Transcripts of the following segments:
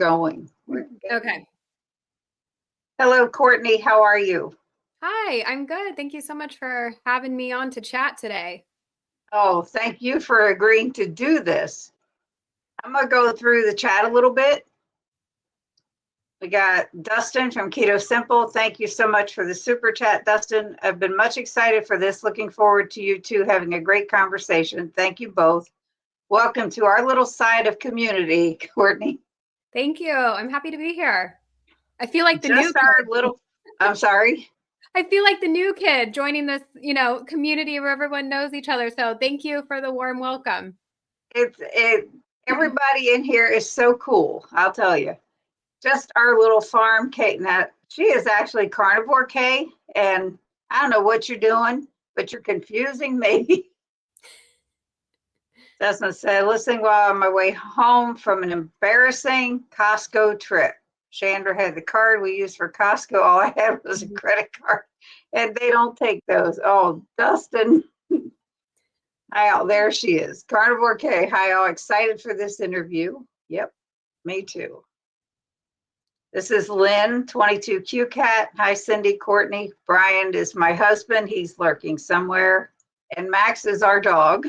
Going. Okay. Hello, Courtney. How are you? Hi, I'm good. Thank you so much for having me on to chat today. Oh, thank you for agreeing to do this. I'm going to go through the chat a little bit. We got Dustin from Keto Simple. Thank you so much for the super chat, Dustin. I've been much excited for this. Looking forward to you two having a great conversation. Thank you both. Welcome to our little side of community, Courtney. Thank you. I'm happy to be here. I feel like I'm sorry. I feel like the new kid joining this, community where everyone knows each other. So thank you for the warm welcome. Everybody in here is so cool. I'll tell you. Just our little farm Kate. Now, she is actually Carnivore Kay, and I don't know what you're doing, but you're confusing me. Doesn't say, listening while on my way home from an embarrassing Costco trip. Chandra had the card we used for Costco. All I had was a credit card, and they don't take those. Oh, Dustin. Hi, all. There she is. Carnivore Kay. Hi, all. Excited for this interview. Yep, me too. This is Lynn, 22Q Cat. Hi, Cindy, Courtney. Brian is my husband. He's lurking somewhere. And Max is our dog.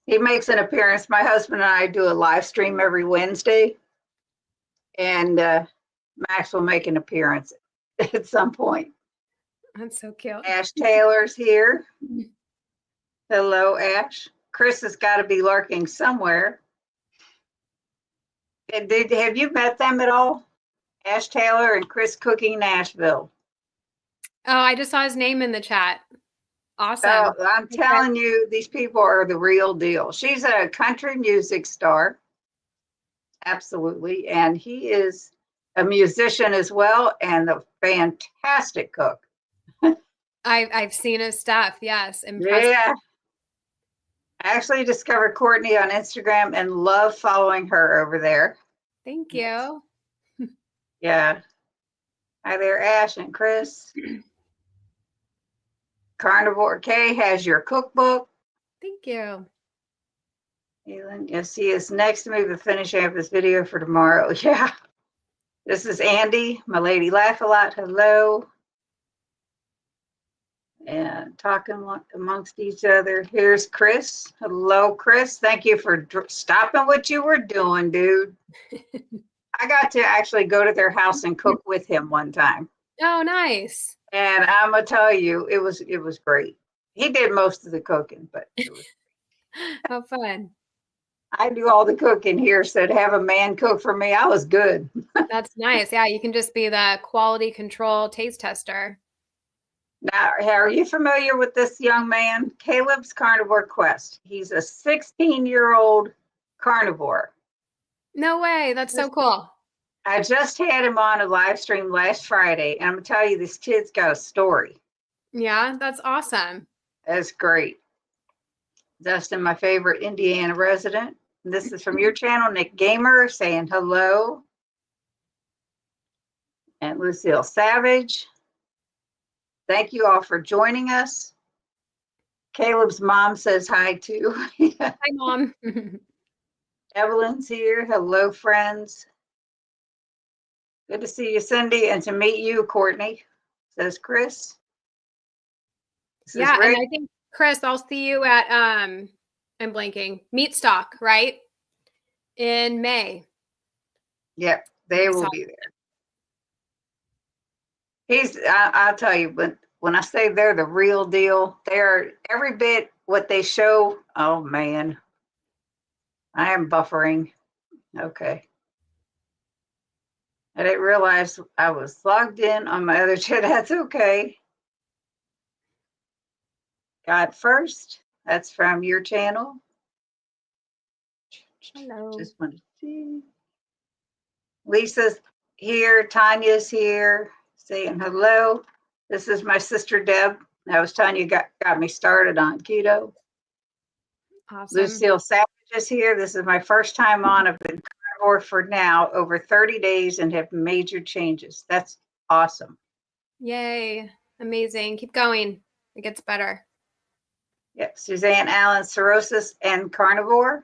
He makes an appearance. My husband and I do a live stream every Wednesday. And Max will make an appearance at some point. That's so cute. Ash Taylor's here. Hello, Ash. Chris has got to be lurking somewhere. Have you met them at all? Ash Taylor and Chris Cooking Nashville. Oh, I just saw his name in the chat. Awesome. Oh, I'm telling you, these people are the real deal. She's a country music star. Absolutely. And he is a musician as well and a fantastic cook. I've seen his stuff. Yes. Impressive. Yeah. I actually discovered Courtney on Instagram and love following her over there. Thank you. Yeah. Hi there, Ash and Chris. Carnivore Kay has your cookbook. Thank you. You'll see us next to me with finishing up this video for tomorrow. Yeah. This is Andy, my lady laugh a lot. Hello. And talking amongst each other. Here's Chris. Hello, Chris. Thank you for stopping what you were doing, dude. I got to actually go to their house and cook with him one time. Oh, nice. And I'm gonna tell you, it was great. He did most of the cooking, but it was how fun. I do all the cooking here, so to have a man cook for me, I was good. That's nice. Yeah, you can just be the quality control taste tester. Now, are you familiar with this young man? Caleb's Carnivore Quest. He's a 16-year-old carnivore. No way. That's so cool. I just had him on a live stream last Friday, and I'm going to tell you, this kid's got a story. Yeah, that's awesome. That's great. Dustin, my favorite Indiana resident. This is from your channel, Nick Gamer, saying hello. And Lucille Savage. Thank you all for joining us. Caleb's mom says hi too. Hi, Mom. Evelyn's here. Hello, friends. Good to see you, Cindy, and to meet you, Courtney, says Chris. Yeah, and I think, Chris, I'll see you at, I'm blanking, Meatstock, right? In May. Yep, they will be there. I'll tell you, but when I say they're the real deal, they're every bit what they show. Oh, man. I am buffering. Okay. I didn't realize I was logged in on my other chat. That's okay. God First. That's from your channel. Hello. Just want to see. Lisa's here. Tanya's here saying hello. This is my sister Deb. That was Tanya got me started on keto. Awesome. Lucille Savage is here. This is my first time on. I've been carnivore for now over 30 days and have major changes. That's awesome. Yay. Amazing. Keep going. It gets better. Yep. Suzanne Allen, cirrhosis and carnivore.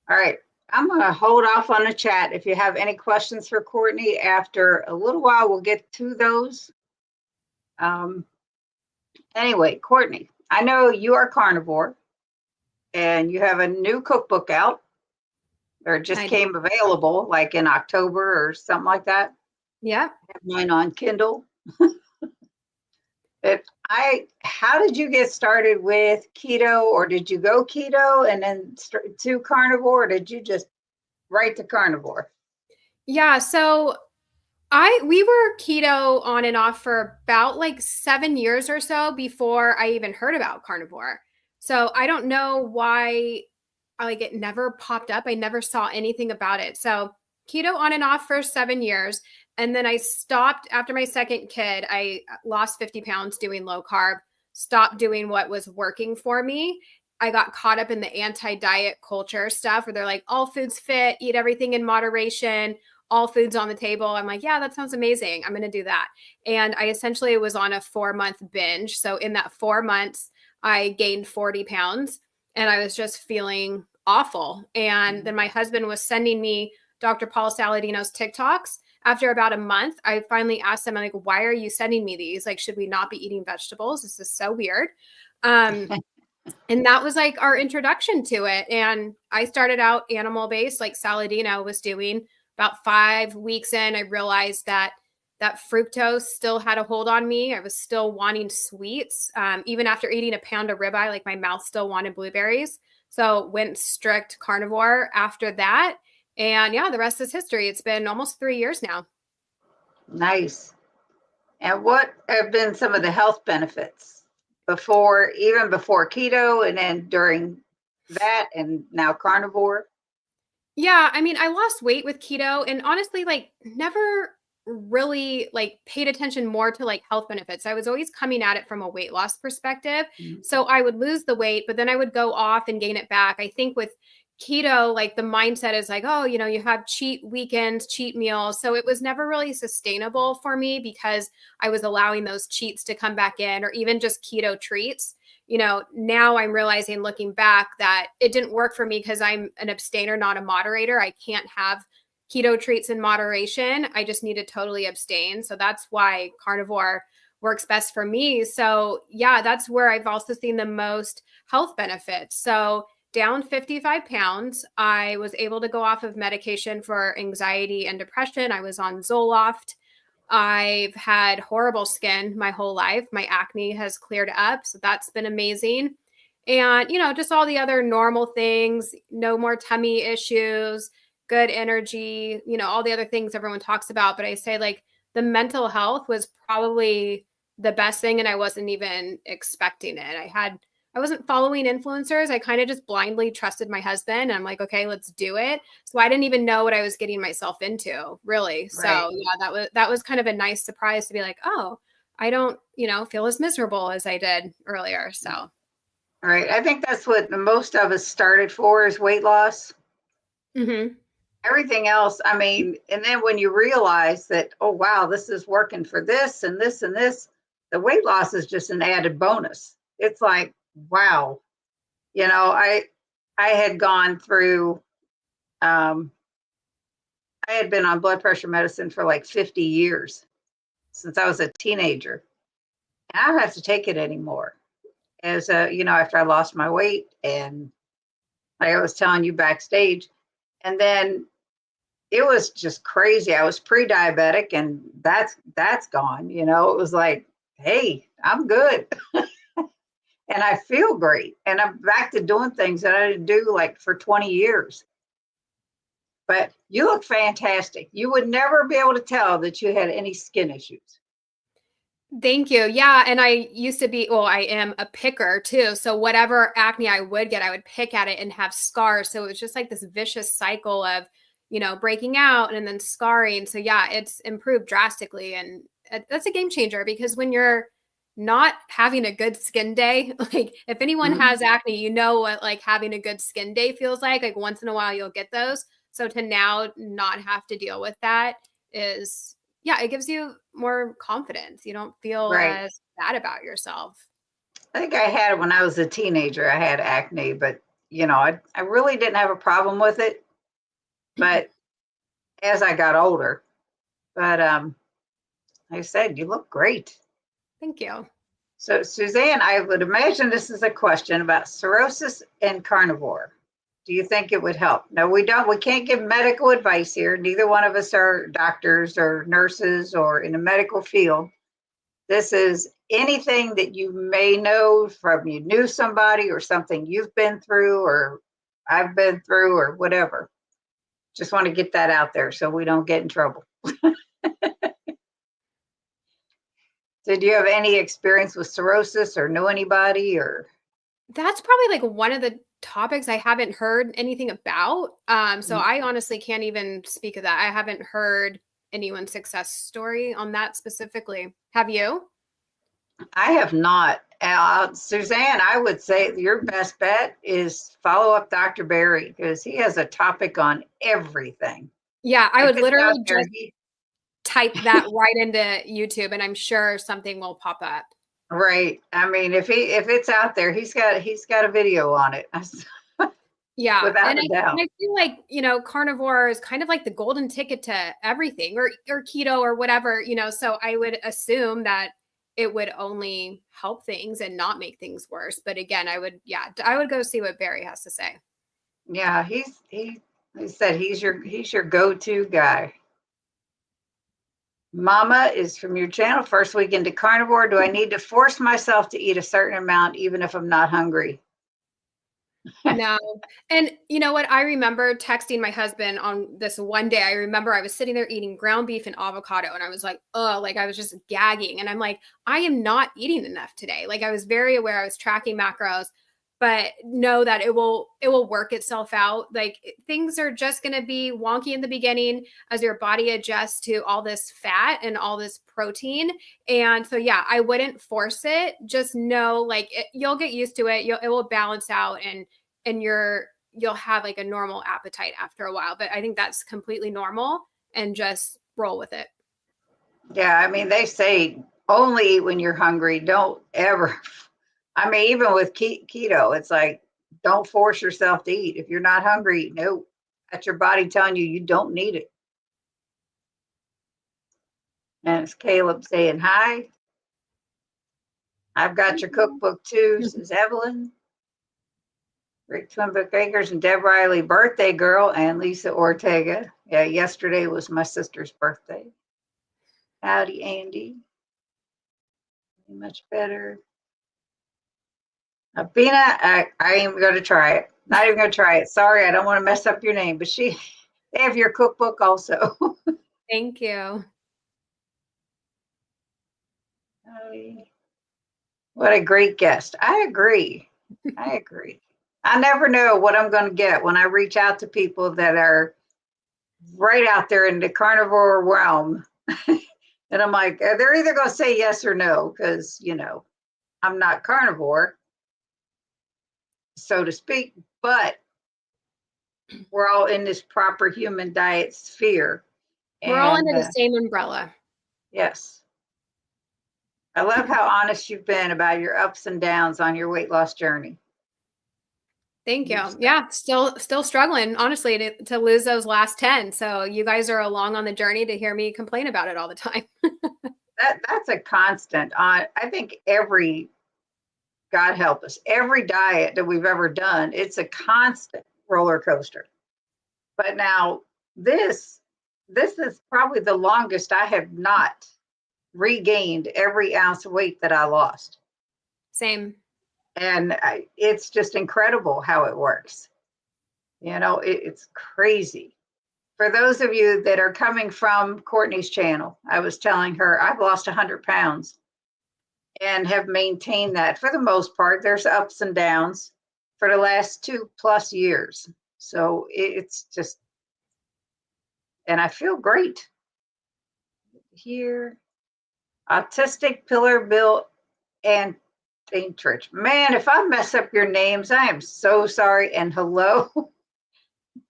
All right. I'm going to hold off on the chat. If you have any questions for Courtney, after a little while, we'll get to those. Anyway, Courtney, I know you are carnivore and you have a new cookbook out, or it just came available like in October or something like that. Yeah. I have mine on Kindle. How did you get started with keto, or did you go keto and then to carnivore, or did you just right to carnivore? Yeah, so we were keto on and off for about like 7 years or so before I even heard about carnivore. So I don't know why like it never popped up. I never saw anything about it. So keto on and off for 7 years. And then I stopped after my second kid. I lost 50 pounds doing low carb, stopped doing what was working for me. I got caught up in the anti-diet culture stuff where they're like, all foods fit, eat everything in moderation, all foods on the table. I'm like, yeah, that sounds amazing. I'm going to do that. And I essentially was on a 4-month binge. So in that 4 months, I gained 40 pounds and I was just feeling awful. And then my husband was sending me Dr. Paul Saladino's TikToks. After about a month, I finally asked him, I'm like, why are you sending me these? Like, should we not be eating vegetables? This is so weird. And that was like our introduction to it. And I started out animal based, like Saladino was doing. About 5 weeks in, I realized that fructose still had a hold on me. I was still wanting sweets. Even after eating a pound of ribeye, like my mouth still wanted blueberries. So went strict carnivore after that. And yeah, the rest is history. It's been almost 3 years now. Nice. And what have been some of the health benefits even before keto and then during that and now carnivore? Yeah, I mean, I lost weight with keto and honestly like never really like paid attention more to like health benefits. I was always coming at it from a weight loss perspective. Mm-hmm. So I would lose the weight, but then I would go off and gain it back. I think with keto, like the mindset is like, oh, you have cheat weekends, cheat meals. So it was never really sustainable for me because I was allowing those cheats to come back in or even just keto treats. Now I'm realizing looking back that it didn't work for me because I'm an abstainer, not a moderator. I can't have keto treats in moderation. I just need to totally abstain. So that's why carnivore works best for me. So yeah, that's where I've also seen the most health benefits. So down 55 pounds, I was able to go off of medication for anxiety and depression. I was on Zoloft. I've had horrible skin my whole life. My acne has cleared up. So that's been amazing. And, just all the other normal things, no more tummy issues, good energy, all the other things everyone talks about. But I say like the mental health was probably the best thing. And I wasn't even expecting it. I wasn't following influencers. I kind of just blindly trusted my husband. And I'm like, okay, let's do it. So I didn't even know what I was getting myself into, really. So Right. yeah, that was kind of a nice surprise to be like, oh, I don't, feel as miserable as I did earlier. So. All right. I think that's what most of us started for is weight loss. Mm-hmm. Everything else, I mean, and then when you realize that, oh, wow, this is working for this and this and this, the weight loss is just an added bonus. It's like, wow, I had gone through, I had been on blood pressure medicine for like 50 years since I was a teenager. And I don't have to take it anymore. After I lost my weight, and like I was telling you backstage, and then it was just crazy. I was pre-diabetic and that's gone. It was like, hey, I'm good. And I feel great. And I'm back to doing things that I didn't do like for 20 years. But you look fantastic. You would never be able to tell that you had any skin issues. Thank you. Yeah. And I used to be, I am a picker too. So whatever acne I would get, I would pick at it and have scars. So it was just like this vicious cycle of, breaking out and then scarring. So yeah, it's improved drastically. And that's a game changer because when you're not having a good skin day, like if anyone has acne, what like having a good skin day feels like once in a while you'll get those. So to now not have to deal with that is, yeah, it gives you more confidence. You don't feel Right. as bad about yourself. I think I had it when I was a teenager. I had acne, but I really didn't have a problem with it, but as I got older, but like I said, you look great. Thank you. So Suzanne, I would imagine this is a question about cirrhosis and carnivore. Do you think it would help? No, we can't give medical advice here. Neither one of us are doctors or nurses or in the medical field. This is anything that you may know from you knew somebody or something you've been through or I've been through or whatever. Just want to get that out there so we don't get in trouble. Did you have any experience with cirrhosis or know anybody or? That's probably like one of the topics I haven't heard anything about. So I honestly can't even speak of that. I haven't heard anyone's success story on that specifically. Have you? I have not. Suzanne, I would say your best bet is follow up Dr. Barry because he has a topic on everything. Yeah, I would literally There, just type that right into YouTube and I'm sure something will pop up. right. I mean, if it's out there, he's got a video on it. Yeah. Without a doubt. And I feel like, carnivore is kind of like the golden ticket to everything or keto or whatever, so I would assume that it would only help things and not make things worse. But again, I would go see what Barry has to say. Yeah, he said he's your go-to guy. Mama is from your channel. First week into carnivore. Do I need to force myself to eat a certain amount even if I'm not hungry? No. And you know what? I remember texting my husband on this one day. I remember I was sitting there eating ground beef and avocado and I was like, oh, like I was just gagging. And I'm like, I am not eating enough today. Like I was very aware I was tracking macros, but know that it will work itself out. Like things are just going to be wonky in the beginning as your body adjusts to all this fat and all this protein. And so, yeah, I wouldn't force it. Just know like you'll get used to it. It will balance out and you'll have like a normal appetite after a while. But I think that's completely normal and just roll with it. Yeah. I mean, they say only eat when you're hungry. Don't ever. I mean, even with keto, it's like, don't force yourself to eat. If you're not hungry, no, that's your body telling you don't need it. And it's Caleb saying hi. I've got your cookbook too, says Evelyn. Rick Twinbook Acres and Deb Riley, birthday girl, and Lisa Ortega. Yeah, yesterday was my sister's birthday. Howdy, Andy. Much better. Bina, I ain't going to try it. Not even going to try it. Sorry, I don't want to mess up your name, but they have your cookbook also. Thank you. What a great guest. I agree. I never know what I'm going to get when I reach out to people that are right out there in the carnivore realm. And I'm like, they're either going to say yes or no, because, I'm not carnivore, so to speak, but we're all in this proper human diet sphere. We're all under the same umbrella. Yes. I love how honest you've been about your ups and downs on your weight loss journey. Thank you. Yeah, still struggling, honestly, to lose those last 10. So you guys are along on the journey to hear me complain about it all the time. That's a constant. I think God help us, every diet that we've ever done, it's a constant roller coaster. But now this is probably the longest I have not regained every ounce of weight that I lost. Same. And it's just incredible how it works. It's crazy. For those of you that are coming from Courtney's channel, I was telling her I've lost 100 pounds and have maintained that for the most part. There's ups and downs for the last 2+ years. So it's just, and I feel great. Here, autistic pillar built and Church. Man, if I mess up your names, I am so sorry. And hello.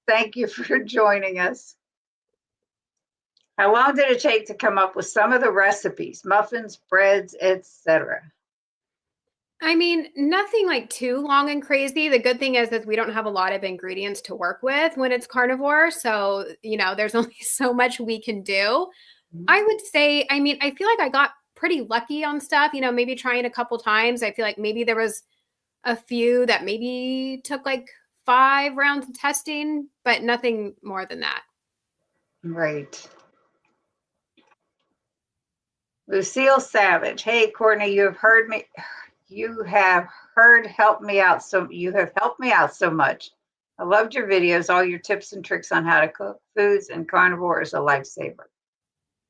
Thank you for joining us. How long did it take to come up with some of the recipes, muffins, breads, etc.? I mean, nothing like too long and crazy. The good thing is that we don't have a lot of ingredients to work with when it's carnivore. So, there's only so much we can do. I would say, I mean, I feel like I got pretty lucky on stuff, maybe trying a couple times. I feel like maybe there was a few that maybe took like 5 rounds of testing, but nothing more than that. Right. Lucille Savage. Hey, Courtney, you have heard me. You have helped me out. You have helped me out so much. I loved your videos, all your tips and tricks on how to cook foods, and carnivore is a lifesaver.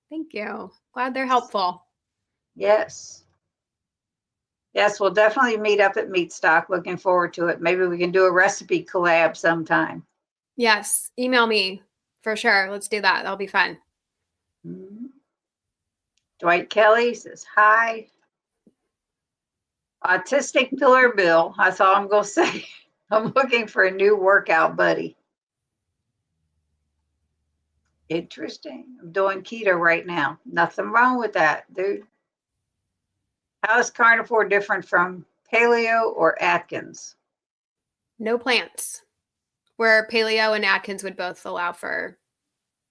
Thank you. Glad they're helpful. Yes. Yes, we'll definitely meet up at Meat Stock. Looking forward to it. Maybe we can do a recipe collab sometime. Yes. Email me for sure. Let's do that. That'll be fun. Mm-hmm. Dwight Kelly says, hi. Autistic Pillar Bill. That's all I'm going to say. I'm looking for a new workout buddy. Interesting. I'm doing keto right now. Nothing wrong with that, dude. How is carnivore different from paleo or Atkins? No plants. Where paleo and Atkins would both allow for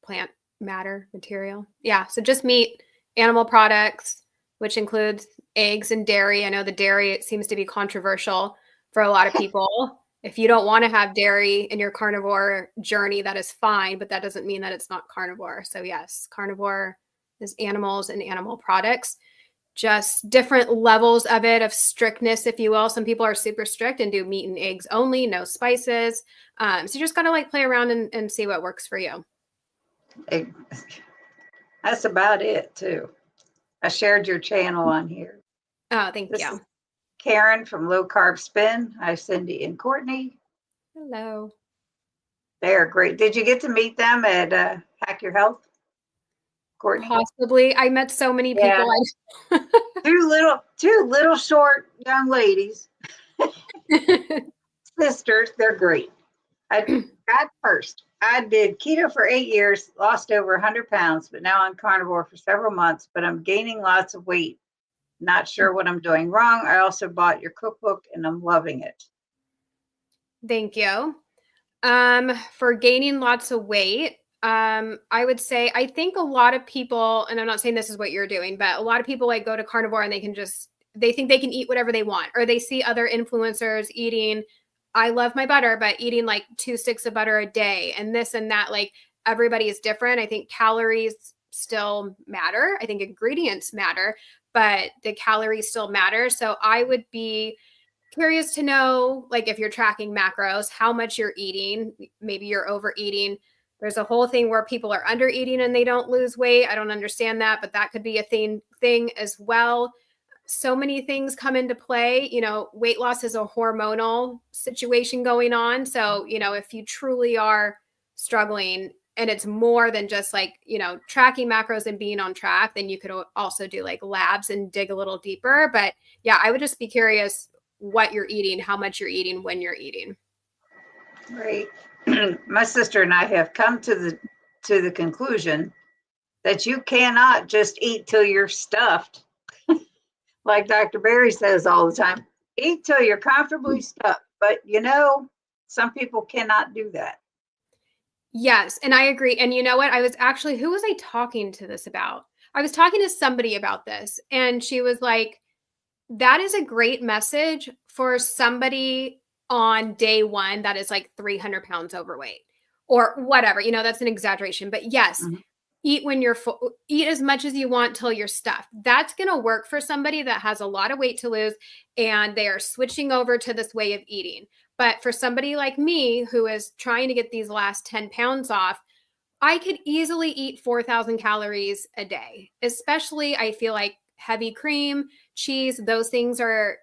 plant matter material. Yeah. So just meat, animal products, which includes eggs and dairy. I know the dairy, it seems to be controversial for a lot of people. If you don't want to have dairy in your carnivore journey, that is fine, but that doesn't mean that it's not carnivore. So yes, carnivore is animals and animal products, just different levels of it, of strictness, if you will. Some people are super strict and do meat and eggs only, no spices. So you just got to play around and see what works for you. That's about it too. I shared your channel on here. Oh, thank you. Is Karen from Low Carb Spin. Hi, Cindy and Courtney. Hello. They're great. Did you get to meet them at Hack Your Health, Courtney? Possibly. I met so many people. Yeah. two little short young ladies, sisters. They're great. I did keto for 8 years, lost over 100 pounds, but now I'm carnivore for several months, but I'm gaining lots of weight. Not sure what I'm doing wrong. I also bought your cookbook and I'm loving it. Thank you. For gaining lots of weight, I would say, I think a lot of people, and I'm not saying this is what you're doing, but a lot of people go to carnivore and they think they can eat whatever they want, or they see other influencers eating. I love my butter, but eating 2 sticks of butter a day and this and that, everybody is different. I think calories still matter. I think ingredients matter, but the calories still matter. So I would be curious to know, if you're tracking macros, how much you're eating. Maybe you're overeating. There's a whole thing where people are under eating and they don't lose weight. I don't understand that, but that could be a thing as well. So many things come into play. Weight loss is a hormonal situation going on. So, if you truly are struggling and it's more than just tracking macros and being on track, then you could also do labs and dig a little deeper. But yeah, I would just be curious what you're eating, how much you're eating, when you're eating. Right. My sister and I have come to the conclusion that you cannot just eat till you're stuffed. Like Dr. Barry says all the time, eat till you're comfortably stuffed. But some people cannot do that. Yes. And I agree. And you know what? Who was I talking to this about? I was talking to somebody about this, and she was like, that is a great message for somebody on day one that is 300 pounds overweight or whatever. That's an exaggeration, but yes, eat when you're full, eat as much as you want till you're stuffed. That's going to work for somebody that has a lot of weight to lose and they are switching over to this way of eating. But for somebody like me who is trying to get these last 10 pounds off, I could easily eat 4,000 calories a day, especially I feel like heavy cream, cheese, those things are,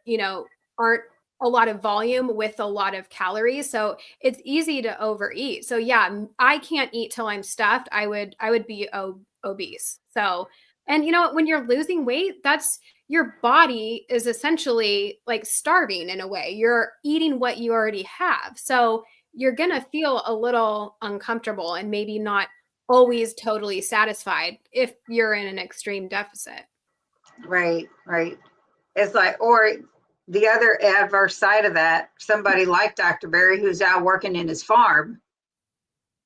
aren't a lot of volume with a lot of calories. So it's easy to overeat. So yeah, I can't eat till I'm stuffed. I would be obese. So, and when you're losing weight, that's your body is essentially starving in a way. You're eating what you already have. So you're going to feel a little uncomfortable and maybe not always totally satisfied if you're in an extreme deficit. Right. It's or the other adverse side of that, somebody like Dr. Barry, who's out working in his farm,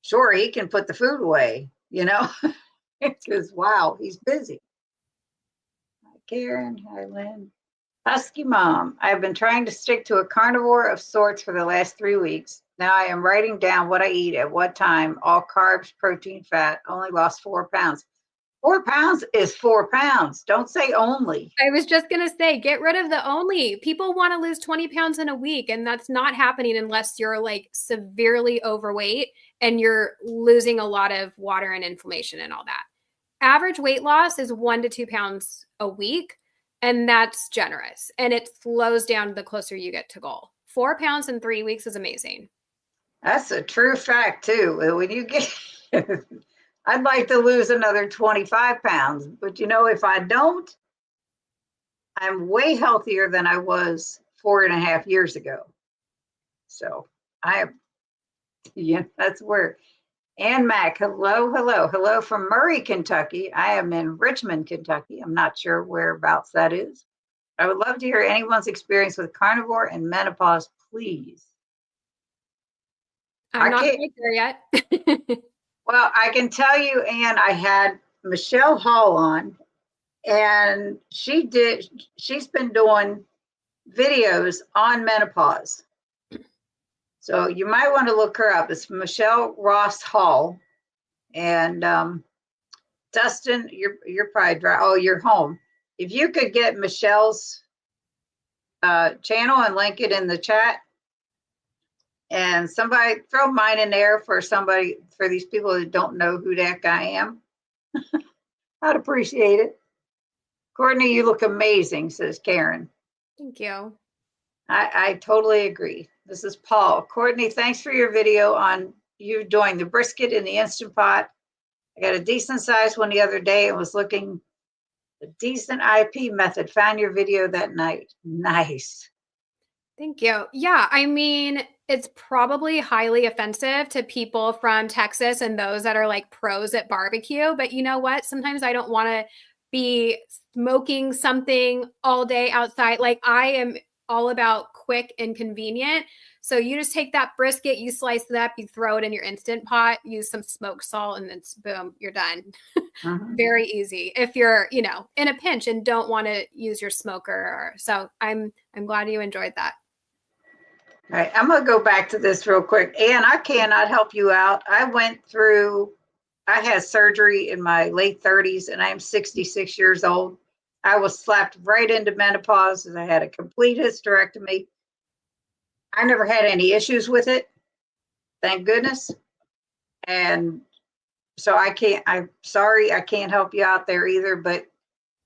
sure, he can put the food away, because wow, he's busy. Hi, Karen. Hi, Lynn. Husky Mom, I've been trying to stick to a carnivore of sorts for the last 3 weeks. Now I am writing down what I eat at what time, all carbs, protein, fat, only lost 4 pounds. 4 pounds is 4 pounds. Don't say only. I was just going to say, get rid of the only. People want to lose 20 pounds in a week, and that's not happening unless you're like severely overweight and you're losing a lot of water and inflammation and all that. Average weight loss is 1 to 2 pounds a week, and that's generous. And it slows down the closer you get to goal. 4 pounds in 3 weeks is amazing. That's a true fact, too. When you get, I'd like to lose another 25 pounds, but if I don't, I'm way healthier than I was 4.5 years ago. So that's where. Ann Mac, hello from Murray, Kentucky. I am in Richmond, Kentucky. I'm not sure whereabouts that is. I would love to hear anyone's experience with carnivore and menopause, please. I'm not quite there yet. Well, I can tell you, Ann, I had Michelle Hall on, and she's been doing videos on menopause. So you might want to look her up. It's Michelle Ross Hall. And Dustin, you're probably dry. Oh, you're home. If you could get Michelle's channel and link it in the chat. And somebody throw mine in there for these people that don't know who the heck I am. I'd appreciate it. Courtney, you look amazing, says Karen. Thank you. I totally agree. This is Paul. Courtney, thanks for your video on you doing the brisket in the Instant Pot. I got a decent sized one the other day and was looking a decent IP method. Found your video that night. Nice. Thank you. Yeah, I mean, it's probably highly offensive to people from Texas and those that are like pros at barbecue. But you know what? Sometimes I don't want to be smoking something all day outside. Like I am all about quick and convenient. So you just take that brisket, you slice it up, you throw it in your Instant Pot, use some smoked salt, and then boom, you're done. Very easy. If you're, in a pinch and don't want to use your smoker. So I'm glad you enjoyed that. All right, I'm gonna go back to this real quick. Ann, I cannot help you out. I had surgery in my late 30s and I'm 66 years old. I was slapped right into menopause and I had a complete hysterectomy. I never had any issues with it, thank goodness. And so I'm sorry, I can't help you out there either, but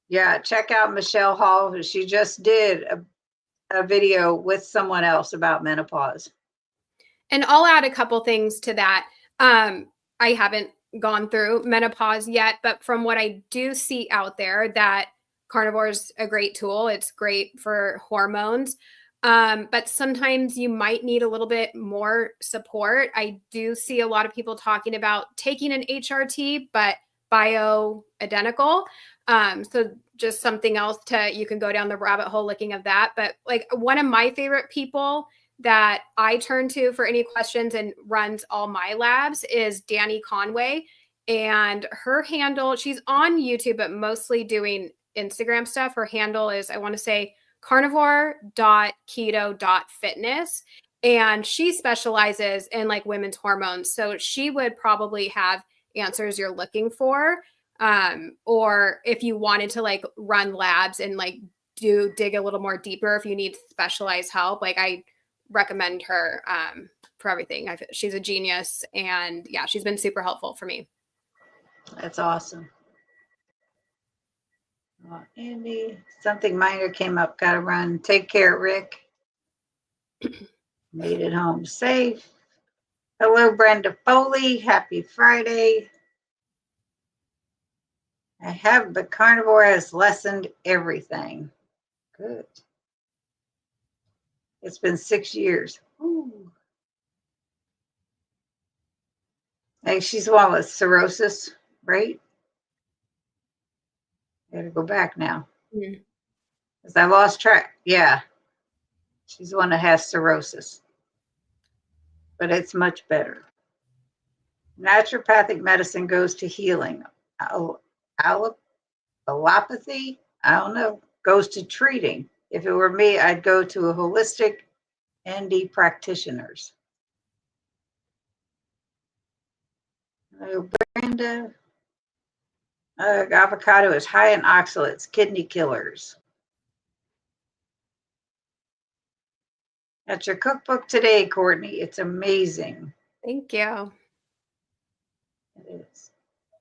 yeah, check out Michelle Hall. She just did a video with someone else about menopause. And I'll add a couple things to that. I haven't gone through menopause yet, but from what I do see out there, that carnivore is a great tool. It's great for hormones. But sometimes you might need a little bit more support. I do see a lot of people talking about taking an HRT, but bioidentical. So just something else you can go down the rabbit hole looking at that. But like one of my favorite people that I turn to for any questions and runs all my labs is Danny Conway. And her handle, she's on YouTube, but mostly doing Instagram stuff. Her handle is, I want to say, carnivore.keto.fitness. And she specializes in like women's hormones. So she would probably have answers you're looking for. Or if you wanted to like run labs and like dig a little more deeper, if you need specialized help, like I recommend her for everything. She's a genius. And yeah, she's been super helpful for me. That's awesome. Oh, Andy, something minor came up. Gotta run. Take care, Rick. Made it home safe. Hello, Brenda Foley. Happy Friday. But carnivore has lessened everything. Good. It's been 6 years. Ooh. Hey, she's the one with cirrhosis, right? Gotta go back now. Because I lost track. Yeah. She's the one that has cirrhosis, but it's much better. Naturopathic medicine goes to healing. Allopathy, I don't know, goes to treating. If it were me, I'd go to a holistic ND practitioners. Brenda, avocado is high in oxalates, kidney killers. That's your cookbook today, Courtney. It's amazing. Thank you. It is.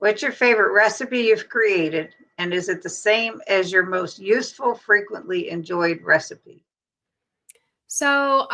What's your favorite recipe you've created? And is it the same as your most useful, frequently enjoyed recipe? So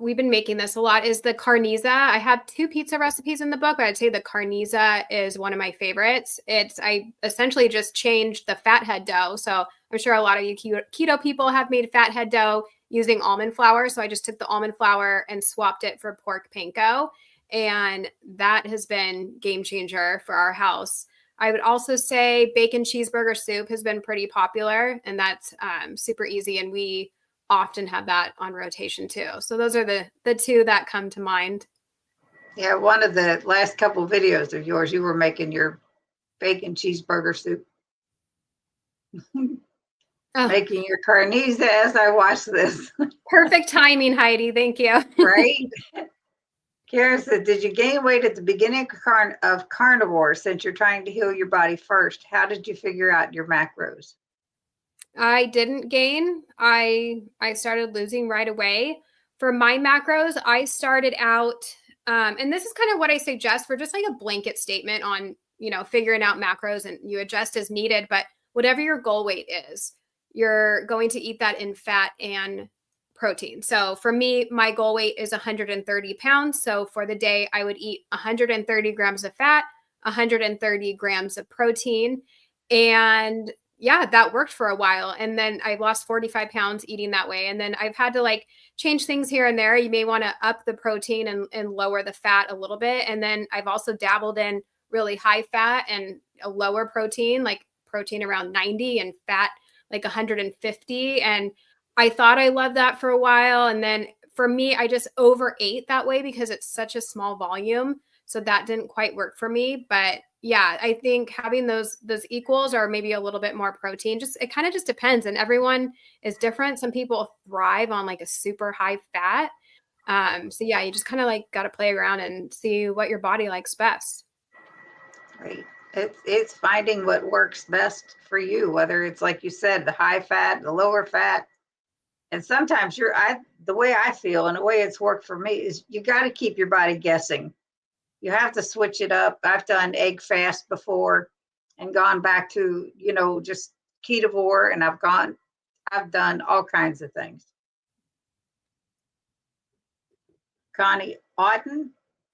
we've been making this a lot, is the carnisa. I have 2 pizza recipes in the book, but I'd say the carnisa is one of my favorites. I essentially just changed the fathead dough. So I'm sure a lot of you keto people have made fathead dough using almond flour. So I just took the almond flour and swapped it for pork panko. And that has been game changer for our house. I would also say bacon cheeseburger soup has been pretty popular, and that's super easy. And we often have that on rotation too. So those are the 2 that come to mind. Yeah, one of the last couple of videos of yours, you were making your bacon cheeseburger soup. Making your carnisa as I watch this. Perfect timing, Heidi. Thank you. Right? Karen said, did you gain weight at the beginning of carnivore since you're trying to heal your body first? How did you figure out your macros? I didn't gain. I started losing right away. For my macros, I started out, and this is kind of what I suggest for just like a blanket statement on, figuring out macros, and you adjust as needed. But whatever your goal weight is, you're going to eat that in fat and protein. So for me, my goal weight is 130 pounds. So for the day, I would eat 130 grams of fat, 130 grams of protein. And yeah, that worked for a while. And then I lost 45 pounds eating that way. And then I've had to change things here and there. You may want to up the protein and lower the fat a little bit. And then I've also dabbled in really high fat and a lower protein, like protein around 90 and fat like 150. And I thought I loved that for a while. And then for me, I just overate that way because it's such a small volume. So that didn't quite work for me. But yeah, I think having those equals or maybe a little bit more protein, it kind of just depends. And everyone is different. Some people thrive on a super high fat. So yeah, you just kind of got to play around and see what your body likes best. Right. It's finding what works best for you, whether it's like you said, the high fat, the lower fat. And sometimes the way I feel and the way it's worked for me is you got to keep your body guessing. You have to switch it up. I've done egg fast before and gone back to, just ketovore, and I've done all kinds of things. Connie Otten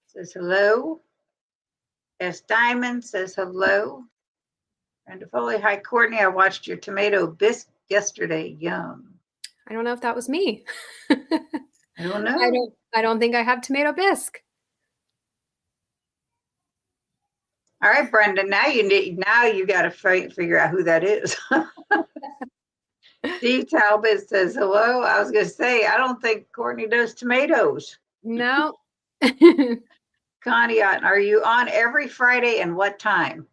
says hello. S. Diamond says hello. Brenda Foley, hi Courtney. I watched your tomato bisque yesterday. Yum. I don't know if that was me. I don't know. I don't think I have tomato bisque. All right, Brenda. Now you got to figure out who that is. Steve Talbot says hello. I was going to say I don't think Courtney does tomatoes. No. Connie, are you on every Friday and what time?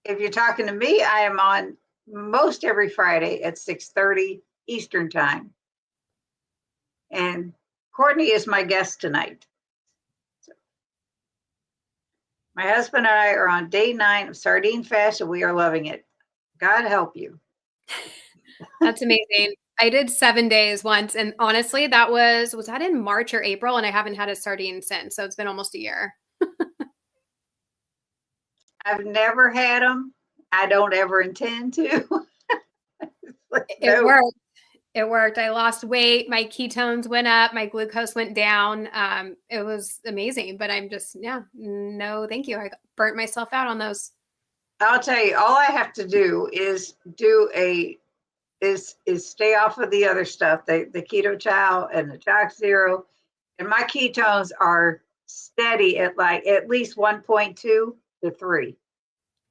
If you're talking to me, I am on most every Friday at 6:30 Eastern time. And Courtney is my guest tonight. So, my husband and I are on day 9 of Sardine fast, and we are loving it. God help you. That's amazing. I did 7 days once. And honestly, was that in March or April? And I haven't had a sardine since. So it's been almost a year. I've never had them. I don't ever intend to. It worked. It worked. I lost weight. My ketones went up. My glucose went down. It was amazing, but I'm just, no, thank you. I burnt myself out on those. I'll tell you, all I have to do is stay off of the other stuff, the keto chow and the choc zero. And my ketones are steady at at least 1.2 to 3.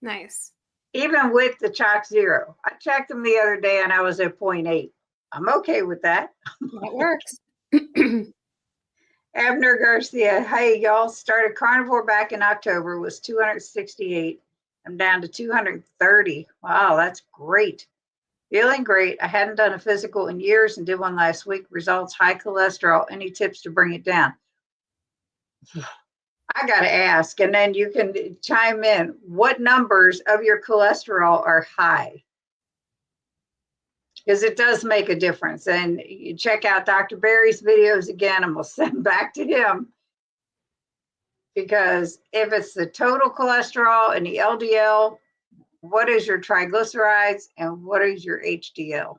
Nice. Even with the choc zero. I checked them the other day and I was at 0.8. I'm okay with that. That works. Abner Garcia, hey, y'all, started Carnivore back in October, was 268. I'm down to 230. Wow, that's great. Feeling great. I hadn't done a physical in years and did one last week. Results, high cholesterol. Any tips to bring it down? I got to ask, and then you can chime in. What numbers of your cholesterol are high? Because it does make a difference. And you check out Dr. Barry's videos again, and we'll send back to him. Because if it's the total cholesterol and the LDL, what is your triglycerides and what is your HDL?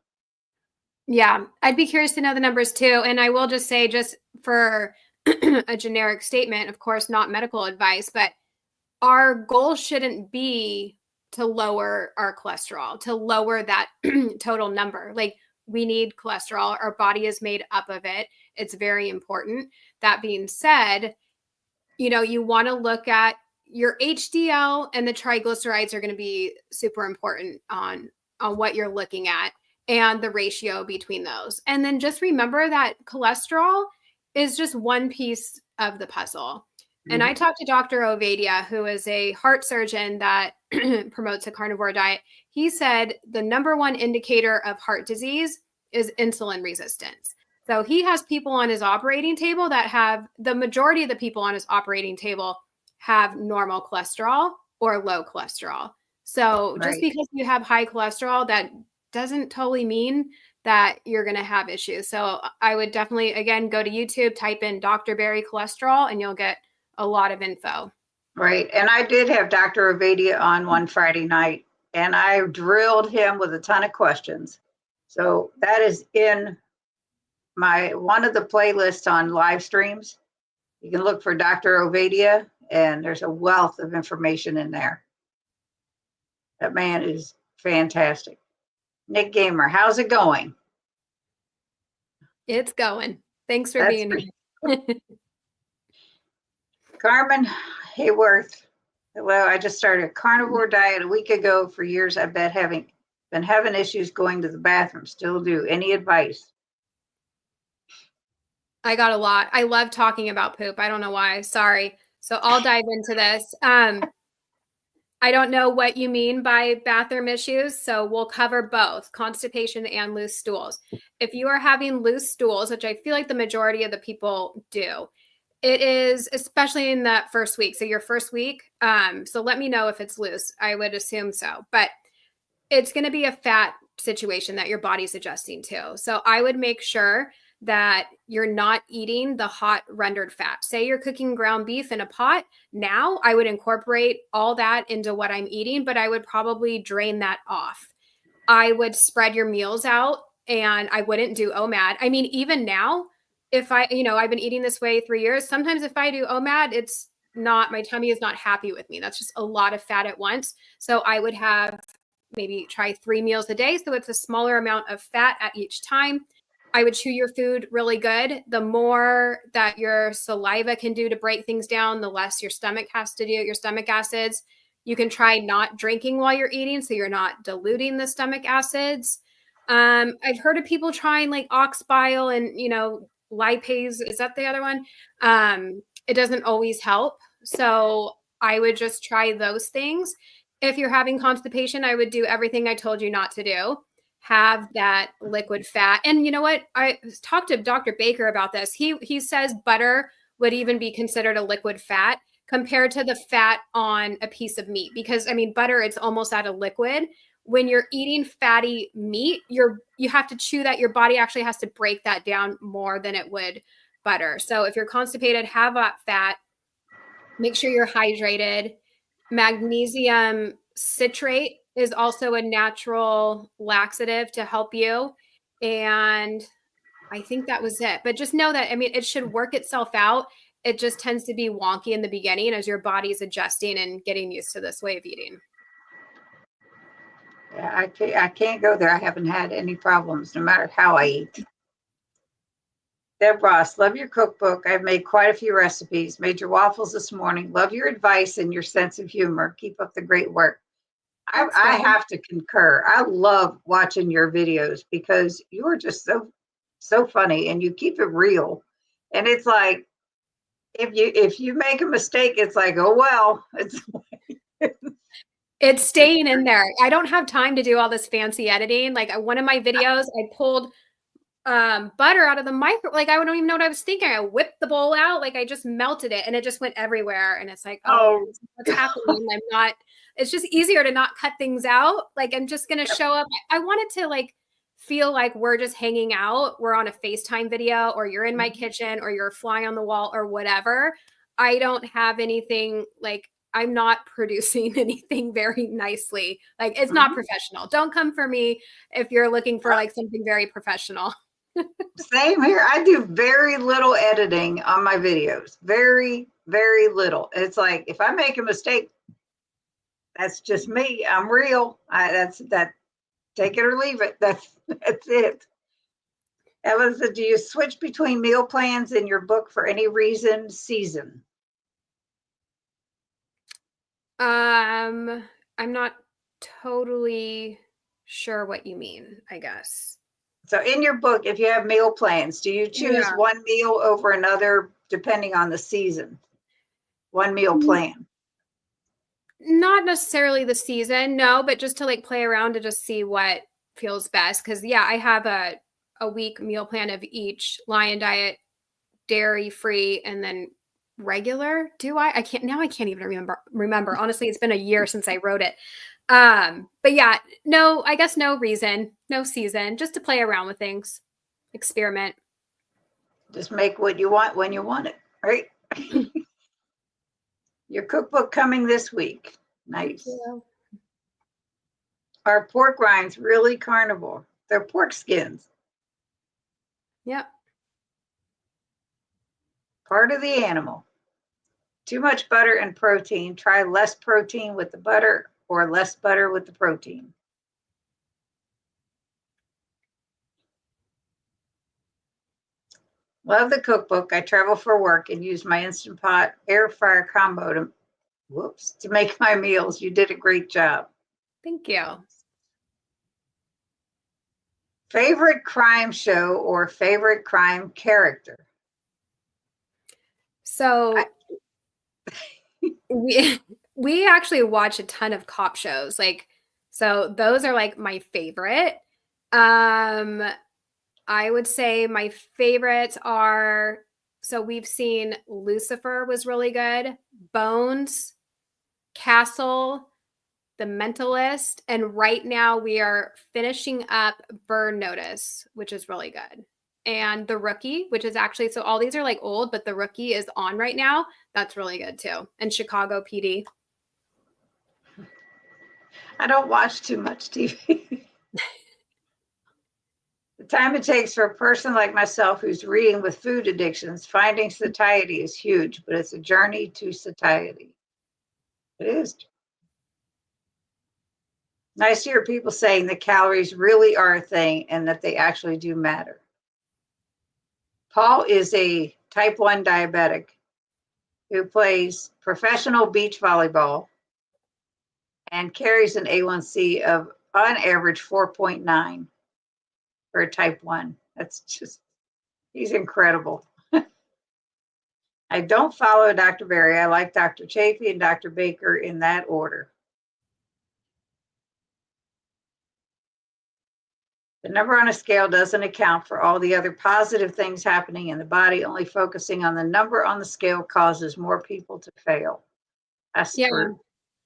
Yeah, I'd be curious to know the numbers too. And I will just say, just for a generic statement, of course, not medical advice, but our goal shouldn't be to lower our cholesterol, to lower that total number. Like, we need cholesterol. Our body is made up of it. It's very important. That being said, you want to look at your HDL, and the triglycerides are going to be super important on what you're looking at and the ratio between those. And then just remember that cholesterol is just one piece of the puzzle. And I talked to Dr. Ovadia, who is a heart surgeon that promotes a carnivore diet. He said the number one indicator of heart disease is insulin resistance. So he has people on his operating table that have, the majority of the people on his operating table have normal cholesterol or low cholesterol. So just because you have high cholesterol, that doesn't totally mean that you're going to have issues. So I would definitely, again, go to YouTube, type in Dr. Barry cholesterol, and you'll get a lot of info. Right. And I did have Dr. Ovadia on one Friday night, and I drilled him with a ton of questions. So that is in one of the playlists on live streams. You can look for Dr. Ovadia, and there's a wealth of information in there. That man is fantastic. Nick Gamer, how's it going? It's going. Thanks for being here. Carmen Hayworth, well, I just started a carnivore diet a week ago. For years, I've been having issues going to the bathroom. Still do. Any advice? I got a lot. I love talking about poop. I don't know why. Sorry. So I'll dive into this. I don't know what you mean by bathroom issues, so we'll cover both constipation and loose stools. If you are having loose stools, which I feel like the majority of the people do, it is, especially in that first week. So your first week, so let me know if it's loose. I would assume so, but it's going to be a fat situation that your body's adjusting to. So I would make sure that you're not eating the hot rendered fat. Say you're cooking ground beef in a pot. Now I would incorporate all that into what I'm eating, but I would probably drain that off. I would spread your meals out, and I wouldn't do OMAD. I mean, even now, if I've been eating this way 3 years, sometimes if I do OMAD, it's not, my tummy is not happy with me. That's just a lot of fat at once. So I would have maybe try 3 meals a day. So it's a smaller amount of fat at each time. I would chew your food really good. The more that your saliva can do to break things down, the less your stomach has to do, your stomach acids. You can try not drinking while you're eating, so you're not diluting the stomach acids. I've heard of people trying like ox bile and, lipase. Is that the other one? It doesn't always help. So I would just try those things. If you're having constipation, I would do everything I told you not to do. Have that liquid fat. And you know what? I talked to Dr. Baker about this. He says butter would even be considered a liquid fat compared to the fat on a piece of meat. Because I mean, butter, it's almost at a liquid. When you're eating fatty meat, you have to chew that. Your body actually has to break that down more than it would butter. So if you're constipated, have that fat. Make sure you're hydrated. Magnesium citrate is also a natural laxative to help you. And I think that was it. But just know that, I mean, it should work itself out. It just tends to be wonky in the beginning as your body's adjusting and getting used to this way of eating. Yeah, I can't go there. I haven't had any problems, no matter how I eat. Deb Ross, love your cookbook. I've made quite a few recipes. Made your waffles this morning. Love your advice and your sense of humor. Keep up the great work. I have to concur. I love watching your videos because you are just so funny and you keep it real. And it's like if you make a mistake, it's like, oh well. It's staying in there. I don't have time to do all this fancy editing. Like one of my videos, I pulled butter out of the micro. Like I don't even know what I was thinking. I whipped the bowl out, like I just melted it, and it just went everywhere. And it's like, oh, what's happening? I'm not. It's just easier to not cut things out. Like I'm just gonna show up. I wanted to like feel like we're just hanging out. We're on a FaceTime video, or you're in my kitchen, or you're flying on the wall, or whatever. I don't have anything like. I'm not producing anything very nicely. Like it's not professional. Don't come for me if you're looking for like something very professional. Same here. I do very little editing on my videos. Very, very little. It's like if I make a mistake, that's just me. I'm real. That's that. Take it or leave it. That's it. Elisa, do you switch between meal plans in your book for any reason? Season. I'm not totally sure what you mean, I guess. So in your book, if you have meal plans, do you choose one meal over another depending on the season? One meal plan? Not necessarily the season, no, but just to like play around to just see what feels best. Cause yeah, I have a week meal plan of each: lion diet, dairy free, and then regular. Do I can't even remember. Honestly, it's been a year since I wrote it. But yeah, no, I guess no reason, no season, just to play around with things, experiment. Just make what you want when you want it, right? Your cookbook coming this week. Nice. Are pork rinds really carnivore? They're pork skins. Yep. Part of the animal. Too much butter and protein. Try less protein with the butter or less butter with the protein. Love the cookbook. I travel for work and use my Instant Pot air fryer combo to make my meals. You did a great job. Thank you. Favorite crime show or favorite crime character? So we actually watch a ton of cop shows. Like, so those are like my favorite. I would say my favorites are, so we've seen Lucifer was really good, Bones, Castle, The Mentalist, and right now we are finishing up Burn Notice, which is really good. And The Rookie, which is actually, so all these are like old, but The Rookie is on right now. That's really good too. And Chicago PD. I don't watch too much TV. The time it takes for a person like myself who's reading with food addictions, finding satiety is huge, but it's a journey to satiety. It is. Nice to hear people saying that calories really are a thing and that they actually do matter. Paul is a type 1 diabetic who plays professional beach volleyball and carries an A1C of on average 4.9 for a type 1. That's just, he's incredible. I don't follow Dr. Berry. I like Dr. Chafee and Dr. Baker in that order. The number on a scale doesn't account for all the other positive things happening in the body. Only focusing on the number on the scale causes more people to fail. That's true.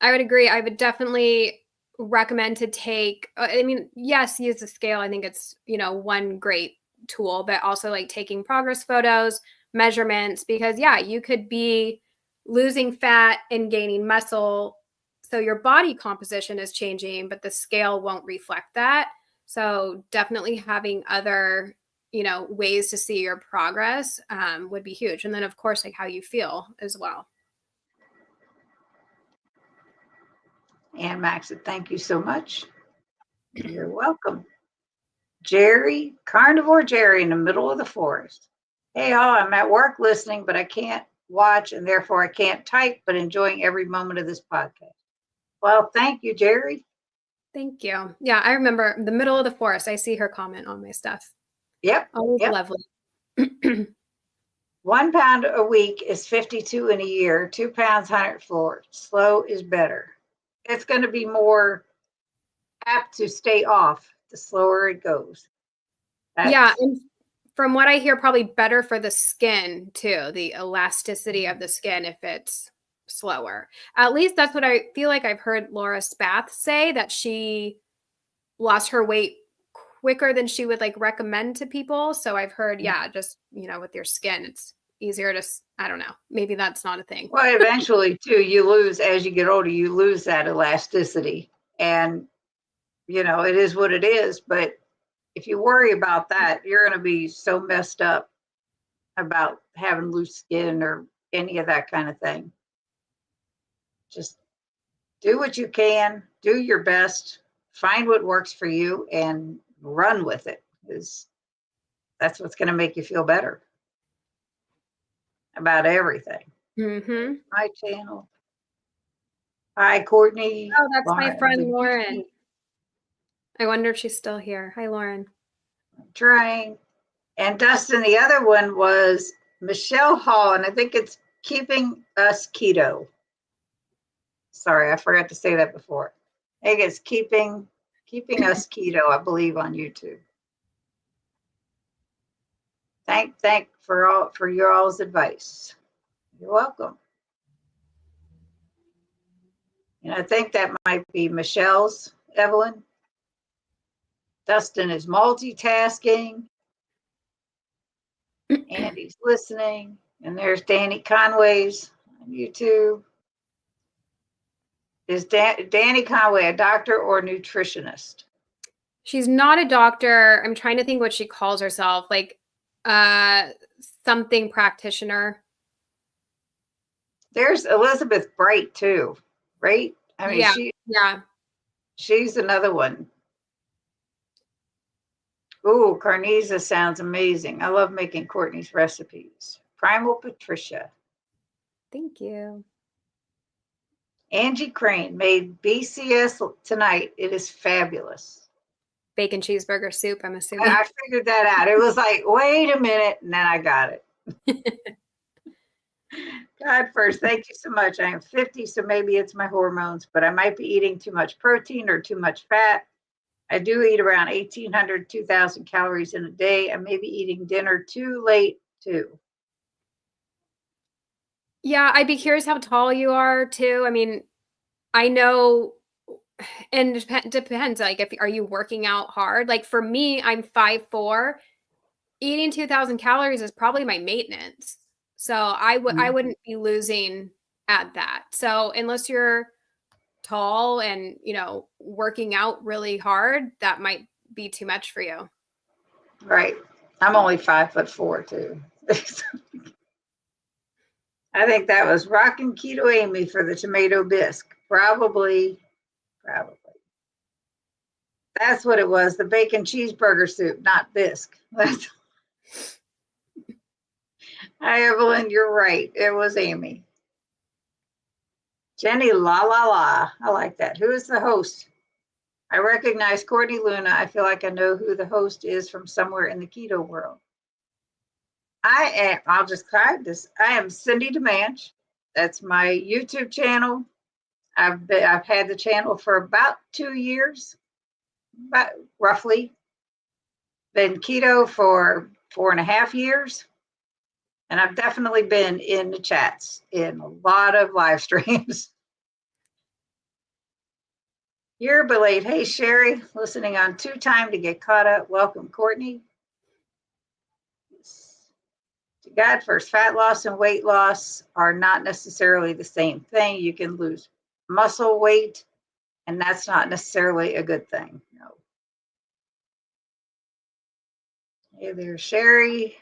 I would agree. I would definitely recommend to take, I mean, yes, use the scale. I think it's, one great tool, but also like taking progress photos, measurements, because you could be losing fat and gaining muscle. So your body composition is changing, but the scale won't reflect that. So definitely having other, ways to see your progress would be huge. And then of course, like how you feel as well. And Max, thank you so much. You're welcome. Jerry, Carnivore Jerry in the middle of the forest. Hey, I'm at work listening, but I can't watch and therefore I can't type, but enjoying every moment of this podcast. Well, thank you, Jerry. Thank you. Yeah, I remember the middle of the forest. I see her comment on my stuff. Yep. Always Yep. lovely. 1 pound a week is 52 in a year. 2 pounds, 104. Slow is better. It's going to be more apt to stay off the slower it goes. Yeah, and from what I hear, probably better for the skin too, the elasticity of the skin if it's slower. At least that's what I feel like I've heard Laura Spath say, that she lost her weight quicker than she would like recommend to people. So I've heard, yeah, just, with your skin, it's easier to, I don't know, maybe that's not a thing. Well, eventually too, you lose, as you get older, you lose that elasticity. And, it is what it is. But if you worry about that, you're going to be so messed up about having loose skin or any of that kind of thing. Just do what you can, do your best, find what works for you, and run with it, because that's what's going to make you feel better about everything. Mm-hmm. My channel. Hi, Courtney. Oh, that's my friend Lauren. I wonder if she's still here. Hi, Lauren. Trying. And Dustin, the other one was Michelle Hall, and I think it's Keeping Us Keto. Sorry, I forgot to say that before. I think it's Keeping Us Keto, I believe, on YouTube. Thank for your all's advice. You're welcome. And I think that might be Michelle's, Evelyn. Dustin is multitasking. Andy's listening. And there's Danny Conway's on YouTube. Is Danny Conway a doctor or nutritionist? She's not a doctor. I'm trying to think what she calls herself, like something practitioner. There's Elizabeth Bright too, right? I mean, she's another one. Ooh, Carnivore sounds amazing. I love making Courtney's recipes. Primal Patricia. Thank you. Angie Crane made BCS tonight. It is fabulous. Bacon cheeseburger soup, I'm assuming. I figured that out. It was like, wait a minute, and then I got it. God first, thank you so much. I am 50, so maybe it's my hormones, but I might be eating too much protein or too much fat. I do eat around 1,800, 2,000 calories in a day. I may be eating dinner too late, too. Yeah, I'd be curious how tall you are, too. I mean, I know, and it depends. Like, are you working out hard? Like, for me, I'm 5'4". Eating 2,000 calories is probably my maintenance. So I wouldn't be losing at that. So unless you're tall and, working out really hard, that might be too much for you. Right. I'm only 5'4" too. I think that was Rockin' Keto Amy for the tomato bisque. Probably. That's what it was. The bacon cheeseburger soup, not bisque. Hi, Evelyn. You're right. It was Amy. Jenny, la, la, la. I like that. Who is the host? I recognize Courtney Luna. I feel like I know who the host is from somewhere in the keto world. I'll just hide this. I am Cindy DeManch. That's my YouTube channel. I've had the channel for about 2 years, about roughly. Been keto for 4.5 years. And I've definitely been in the chats in a lot of live streams. You're belated. Hey, Sherry, listening on 2 time to get caught up. Welcome, Courtney. To God first, fat loss and weight loss are not necessarily the same thing. You can lose muscle weight, and that's not necessarily a good thing. No. Hey there, Sherry.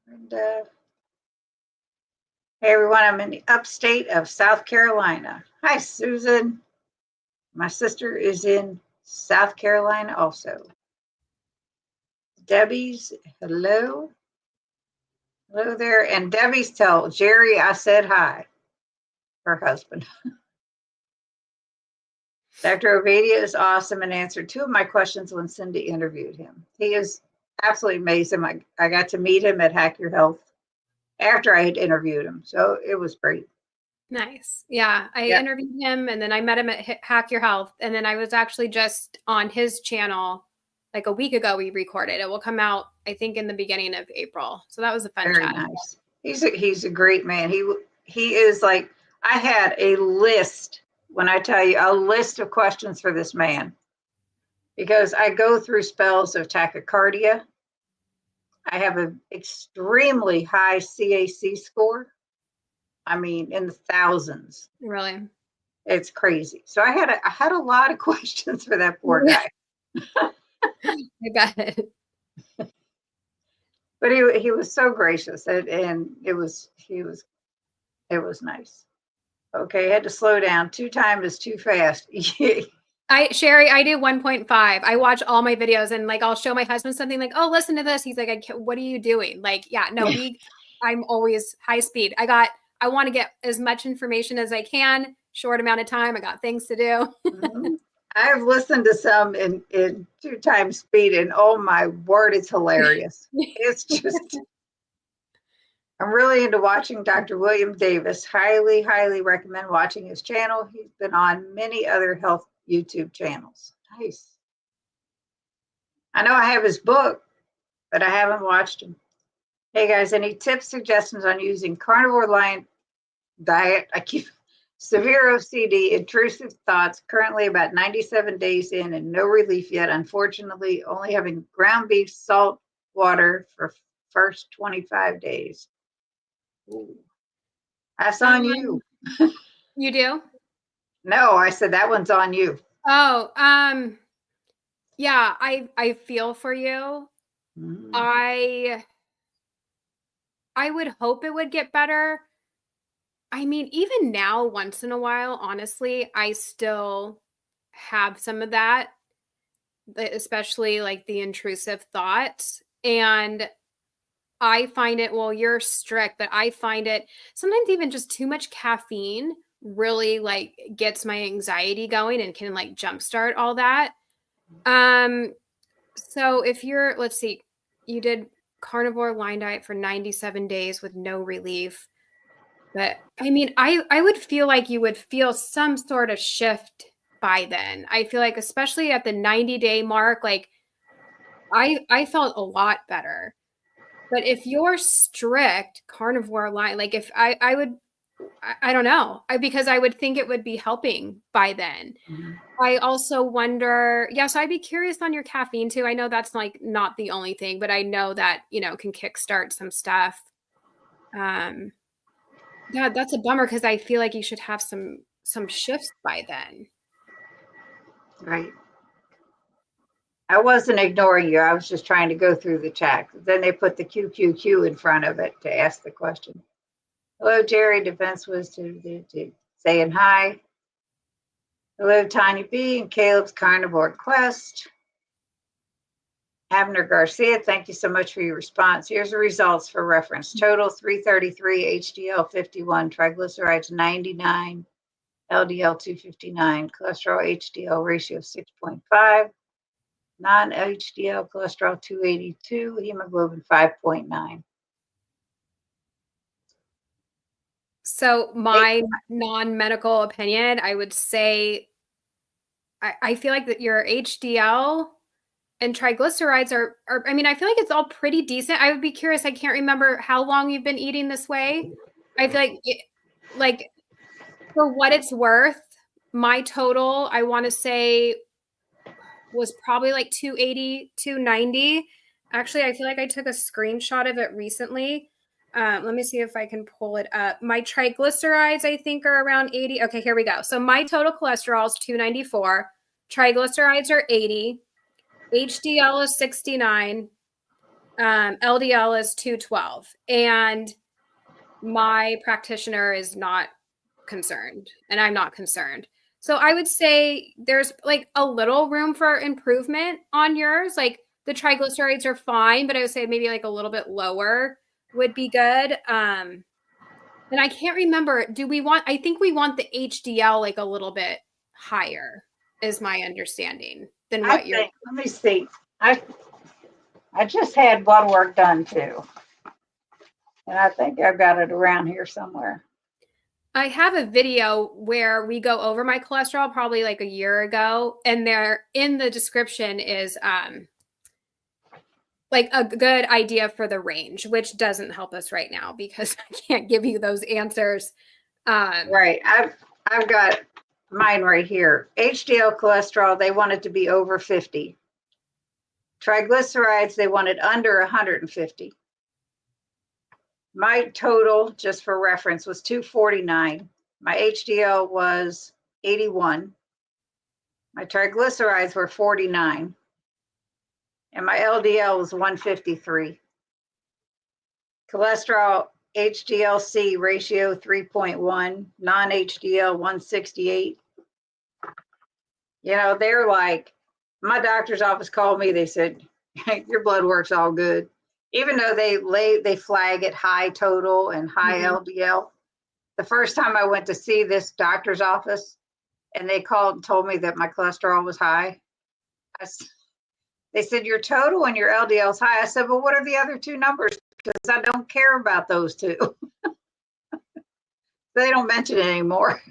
And, hey, everyone. I'm in the upstate of South Carolina. Hi, Susan. My sister is in South Carolina also. Debbie's, hello. Hello there. And Debbie's tell Jerry I said hi, her husband. Dr. Ovadia is awesome and answered 2 of my questions when Cindy interviewed him. He is absolutely amazing. I got to meet him at Hack Your Health after I had interviewed him. So it was great. Nice. Yeah. I interviewed him and then I met him at Hack Your Health. And then I was actually just on his channel like a week ago. We recorded. It will come out, I think, in the beginning of April. So that was a fun chat. Nice. He's a great man. He is like, I had a list, when I tell you, a list of questions for this man, because I go through spells of tachycardia. I have an extremely high CAC score. I mean, in the thousands. Really? It's crazy. So I had a lot of questions for that poor guy. I bet. But he was so gracious, and it was nice. Okay, I had to slow down. 2 times is too fast. Sherry, I do 1.5. I watch all my videos and like I'll show my husband something like, oh, listen to this. He's like, what are you doing? Like, yeah, no, I'm always high speed. I want to get as much information as I can, short amount of time. I got things to do. Mm-hmm. I've listened to some in 2 times speed, and oh my word, it's hilarious. It's just, I'm really into watching Dr. William Davis. Highly, highly recommend watching his channel. He's been on many other health YouTube channels. Nice. I know I have his book, but I haven't watched him. Hey guys, any tips, suggestions on using carnivore line diet? I keep severe OCD, intrusive thoughts, currently about 97 days in and no relief yet. Unfortunately, only having ground beef, salt, water for first 25 days. Ooh. That's on you. You do? No, I said that one's on you. Oh, yeah, I feel for you. I would hope it would get better. I mean, even now, once in a while, honestly, I still have some of that, especially like the intrusive thoughts. And I find it, well, you're strict, but I find it sometimes even just too much caffeine really like gets my anxiety going and can like jumpstart all that. So if let's see, you did carnivore line diet for 97 days with no relief. But I mean, I would feel like you would feel some sort of shift by then. I feel like, especially at the 90-day mark, like I felt a lot better. But if you're strict carnivore line, like if I would, I don't know, because I would think it would be helping by then. Mm-hmm. I also wonder, so I'd be curious on your caffeine too. I know that's like not the only thing, but I know that, can kickstart some stuff. Yeah, that's a bummer because I feel like you should have some shifts by then. Right. I wasn't ignoring you. I was just trying to go through the chat. Then they put the QQQ in front of it to ask the question. Hello, Jerry. Defense was to saying hi. Hello, Tiny B and Caleb's Carnivore Quest. Abner Garcia, thank you so much for your response. Here's the results for reference. Total 333, HDL 51, triglycerides 99, LDL 259, cholesterol HDL ratio 6.5, non-HDL cholesterol 282, hemoglobin 5.9. So my non-medical opinion, I would say, I feel like that your HDL and triglycerides are, I mean, I feel like it's all pretty decent. I would be curious. I can't remember how long you've been eating this way. I feel like for what it's worth, my total, I want to say, was probably like 280, 290. Actually, I feel like I took a screenshot of it recently. Let me see if I can pull it up. My triglycerides, I think, are around 80. Okay, here we go. So my total cholesterol is 294. Triglycerides are 80. HDL is 69. LDL is 212. And my practitioner is not concerned, and I'm not concerned. So I would say there's like a little room for improvement on yours. Like the triglycerides are fine, but I would say maybe like a little bit lower would be good. And I can't remember, I think we want the HDL like a little bit higher. is my understanding, than I what you're. think, let me see. I I just had blood work done too. And I think I've got it around here somewhere. I have a video where we go over my cholesterol probably like a year ago, and there in the description is like a good idea for the range, which doesn't help us right now because I can't give you those answers. Right. I've got mine right here. HDL cholesterol, they want it to be over 50. Triglycerides, they want it under 150. My total, just for reference, was 249. My HDL was 81. My triglycerides were 49. And my LDL was 153. Cholesterol HDL-C ratio 3.1, non-HDL 168. You know, they're like, my doctor's office called me. They said, your blood work's all good. Even though they flag it high total and high LDL. The first time I went to see this doctor's office and they called and told me that my cholesterol was high, they said, your total and your LDL is high. I said, well, what are the other two numbers? Because I don't care about those two. They don't mention it anymore.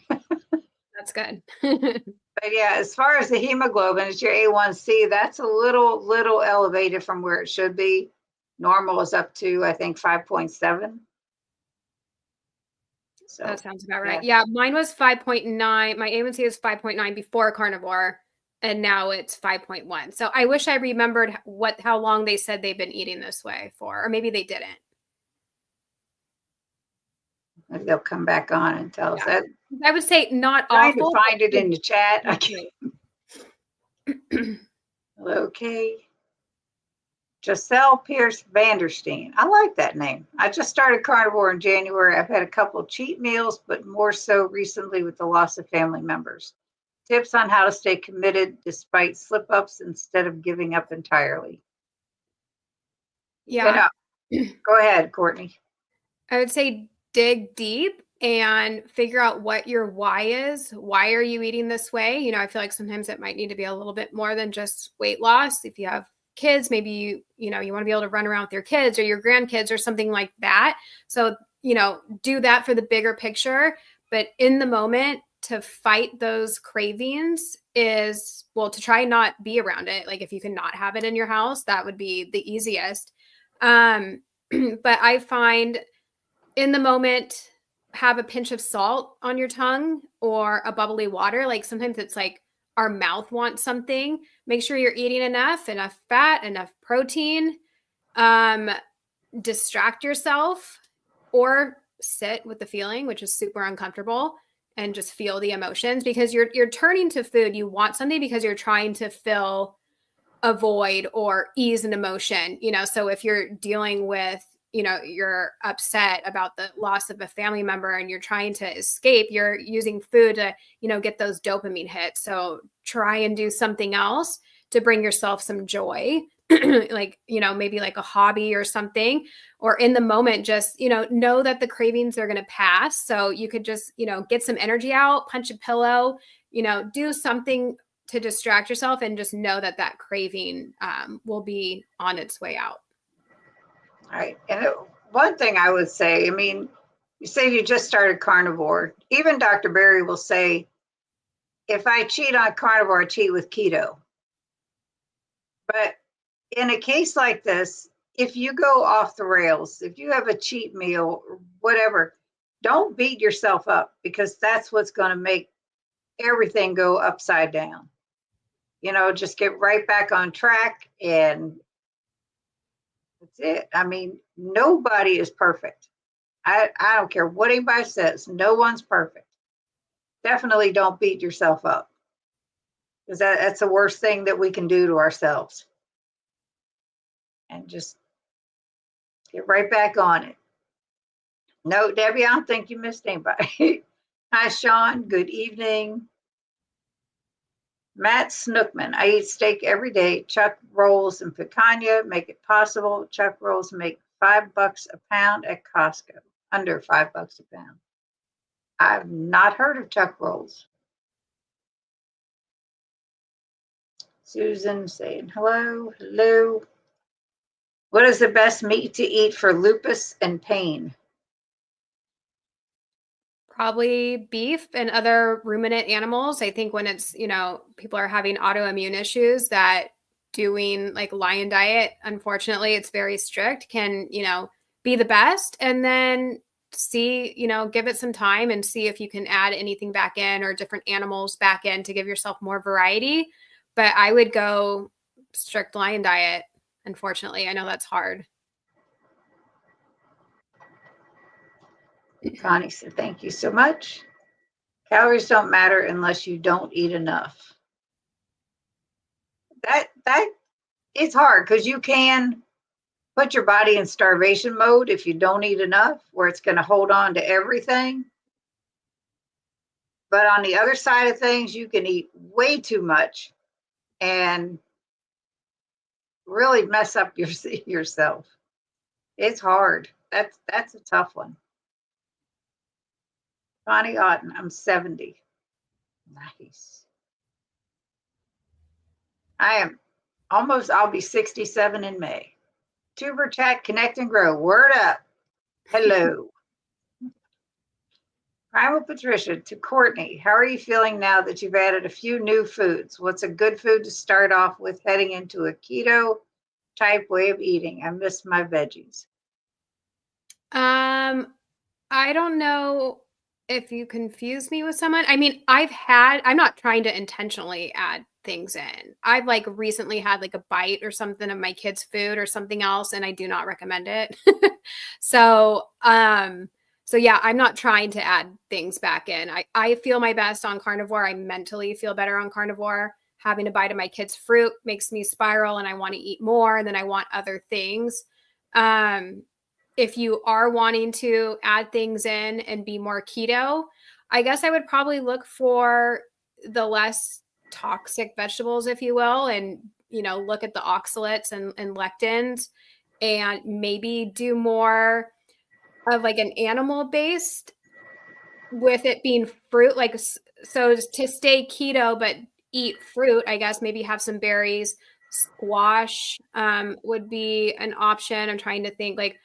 That's good. But yeah, as far as the hemoglobin, it's your A1C. That's a little elevated from where it should be. Normal is up to, I think, 5.7. So That sounds about right. Yeah, mine was 5.9. My A1C was 5.9 before carnivore, and now it's 5.1. So I wish I remembered how long they said they've been eating this way for, or maybe they didn't. Maybe they'll come back on and tell us that. I would say not Trying awful. to find it in the chat. Okay. Giselle Pierce Vanderstein. I like that name. I just started carnivore in January. I've had a couple of cheat meals, but more so recently with the loss of family members. Tips on how to stay committed despite slip-ups instead of giving up entirely. Yeah. Go ahead, Courtney. I would say dig deep and figure out what your why is. Why are you eating this way? You know, I feel like sometimes it might need to be a little bit more than just weight loss. If you have kids, maybe you want to be able to run around with your kids or your grandkids or something like that. So, do that for the bigger picture. But in the moment, to fight those cravings is, well, to try not be around it. Like if you can not have it in your house, that would be the easiest. But I find in the moment, have a pinch of salt on your tongue or a bubbly water. Like sometimes it's like our mouth wants something. Make sure you're eating enough fat, enough protein. Distract yourself or sit with the feeling, which is super uncomfortable, and just feel the emotions because you're turning to food. You want something because you're trying to fill a void or ease an emotion, so if you're dealing with, you're upset about the loss of a family member and you're trying to escape, you're using food to, get those dopamine hits. So try and do something else to bring yourself some joy, like, maybe like a hobby or something, or in the moment, just, know that the cravings are going to pass. So you could just, get some energy out, punch a pillow, do something to distract yourself and just know that craving will be on its way out. All right. And one thing I would say, I mean, you say you just started carnivore. Even Dr. Berry will say, if I cheat on carnivore, I cheat with keto. But in a case like this, if you go off the rails, if you have a cheat meal or whatever, don't beat yourself up because that's what's going to make everything go upside down. Just get right back on track and that's it. I mean, nobody is perfect. I don't care what anybody says. No one's perfect. Definitely don't beat yourself up because that's the worst thing that we can do to ourselves. And just get right back on it. No, Debbie, I don't think you missed anybody. Hi, Sean. Good evening. Matt Snookman. I eat steak every day. Chuck rolls and picanha make it possible. Chuck rolls make $5 a pound at Costco. Under $5 a pound. I've not heard of chuck rolls. Susan saying hello, hello. What is the best meat to eat for lupus and pain? Probably beef and other ruminant animals. I think when it's, people are having autoimmune issues, that doing like lion diet, unfortunately, it's very strict, can, be the best. And then see, give it some time and see if you can add anything back in or different animals back in to give yourself more variety. But I would go strict lion diet. Unfortunately, I know that's hard. Connie said, thank you so much. Calories don't matter unless you don't eat enough. That it's hard because you can put your body in starvation mode if you don't eat enough, where it's going to hold on to everything. But on the other side of things, you can eat way too much and really mess up yourself. It's hard. That's a tough one. Connie Otten, I'm 70. Nice. I'll be 67 in May. Tuber chat, connect and grow. Word up. Hello. Primal Patricia to Courtney. How are you feeling now that you've added a few new foods? What's a good food to start off with heading into a keto type way of eating? I miss my veggies. I don't know if you confuse me with someone. I mean, I'm not trying to intentionally add things in. I've like recently had like a bite or something of my kids' food or something else, and I do not recommend it. So yeah, I'm not trying to add things back in. I feel my best on carnivore. I mentally feel better on carnivore. Having a bite of my kids' fruit makes me spiral and I want to eat more, and then I want other things. If you are wanting to add things in and be more keto, I guess I would probably look for the less toxic vegetables, if you will, and, look at the oxalates and lectins, and maybe do more of like an animal based with it being fruit. Like, so to stay keto, but eat fruit, I guess maybe have some berries. Squash would be an option. I'm trying to think like,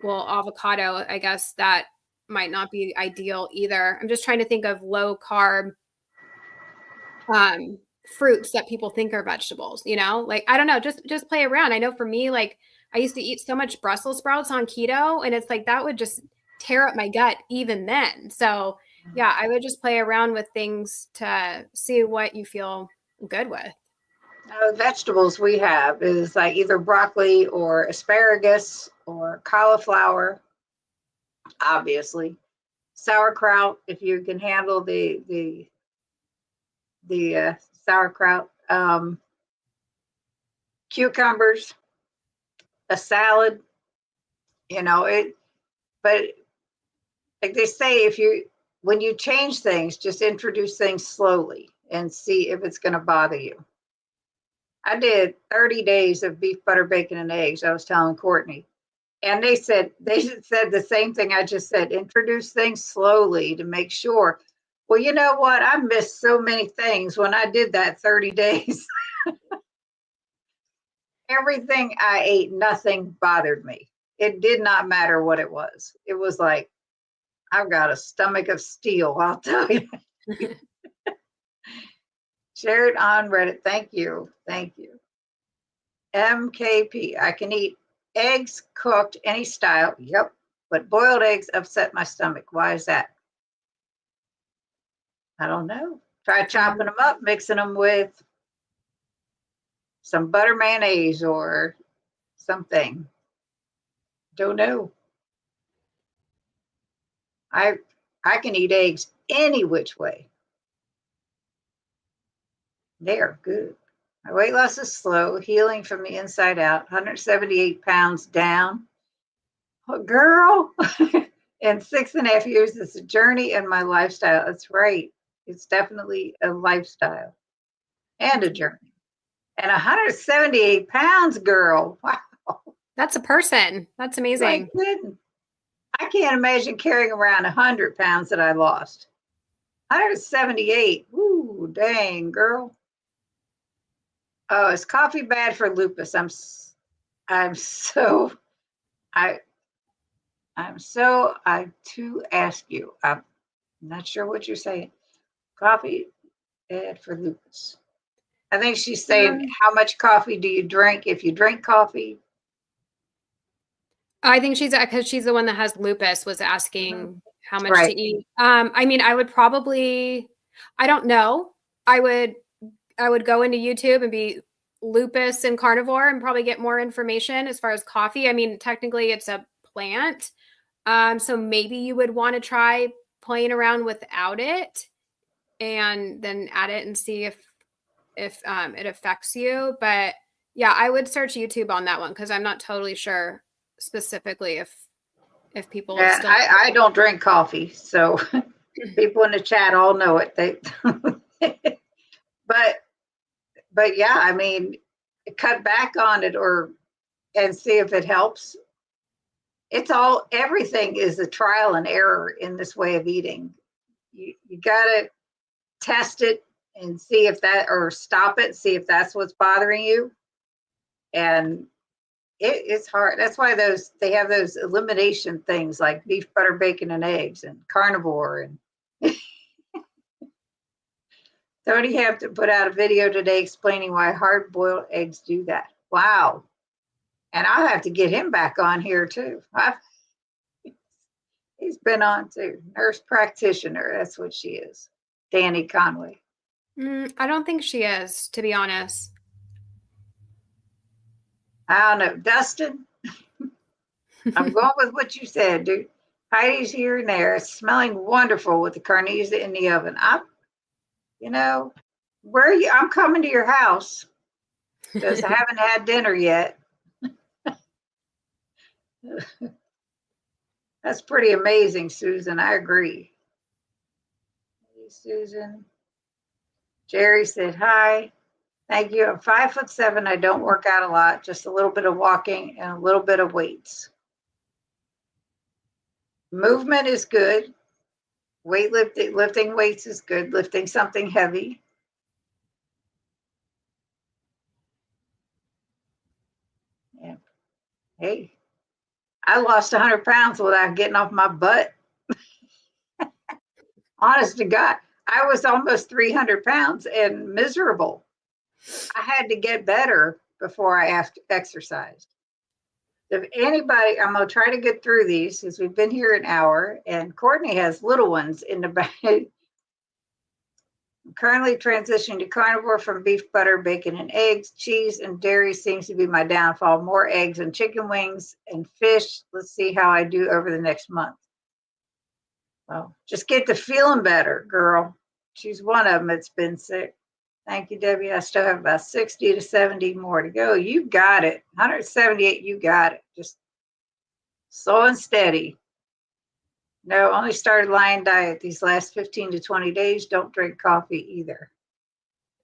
well, avocado, I guess that might not be ideal either. I'm just trying to think of low carb fruits that people think are vegetables, like, I don't know, just play around. I know for me, like I used to eat so much Brussels sprouts on keto, and it's like that would just tear up my gut even then. So yeah, I would just play around with things to see what you feel good with. Vegetables we have is like either broccoli or asparagus or cauliflower, obviously. Sauerkraut, if you can handle the sauerkraut. Cucumbers, a salad, but like they say, when you change things, just introduce things slowly and see if it's going to bother you. I did 30 days of beef, butter, bacon, and eggs. I was telling Courtney, and they said the same thing I just said. Introduce things slowly to make sure. Well, you know what? I missed so many things when I did that 30 days. Everything I ate, nothing bothered me. It did not matter what it was. It was like, I've got a stomach of steel, I'll tell you. Share it on Reddit. Thank you. Thank you. MKP. I can eat eggs cooked any style. Yep. But boiled eggs upset my stomach. Why is that? I don't know. Try chopping them up, mixing them with some butter mayonnaise or something. Don't know. I can eat eggs any which way. They are good. My weight loss is slow, healing from the inside out. 178 pounds down. Oh, girl, in 6.5 years, it's a journey and my lifestyle. That's right. It's definitely a lifestyle and a journey. And 178 pounds, girl. Wow. That's a person. That's amazing. I can't imagine carrying around 100 pounds that I lost. 178. Ooh, dang, girl. Oh, is coffee bad for lupus? I'm so I I to ask you. I'm not sure what you're saying. Coffee bad for lupus. I think she's saying, Um, how much coffee do you drink? If you drink coffee, I think she's because she's the one that has lupus was mhm, asking how much to right? eat. I mean, I would probably, I don't know. I would I would go into YouTube and be lupus and carnivore and probably get more information as far as coffee. I mean, technically it's a plant. So maybe you would want to try playing around without it and then add it and see if it affects you. But yeah, I would search YouTube on that one because I'm not totally sure specifically if people have And still. I don't drink coffee, so people in the chat all know it. They, but yeah, I mean, cut back on it or and see if it helps. It's all everything is a trial and error in this way of eating. You gotta test it and see if that or stop it, see if that's what's bothering you. And it's hard. That's why they have those elimination things like beef, butter, bacon, and eggs, and carnivore. And Tony have to put out a video today explaining why hard-boiled eggs do that. Wow! And I'll have to get him back on here too. He's been on too. Nurse practitioner. That's what she is. Danny Conway. I don't think she is, to be honest. I don't know. Dustin, I'm going with what you said, dude. Heidi's here and there. It's smelling wonderful with the carnisa in the oven. You know, where are you? I'm coming to your house because I haven't had dinner yet. That's pretty amazing, Susan. I agree. Hey, Susan. Jerry said hi. Thank you. I'm 5'7". I don't work out a lot, just a little bit of walking and a little bit of weights. Movement is good. Lifting weights is good. Lifting something heavy. Yeah. Hey, I lost 100 pounds without getting off my butt. Honest to God, I was almost 300 pounds and miserable. I had to get better before I exercised. If anybody, I'm going to try to get through these because we've been here an hour and Courtney has little ones in the back. I'm currently transitioning to carnivore from beef, butter, bacon, and eggs. Cheese and dairy seems to be my downfall. More eggs and chicken wings and fish. Let's see how I do over the next month. Well, just get to feeling better, girl. She's one of them that's been sick. Thank you, Debbie. I still have about 60 to 70 more to go. You got it. 178, you got it. Just slow and steady. No, only started Lion Diet these last 15 to 20 days. Don't drink coffee either.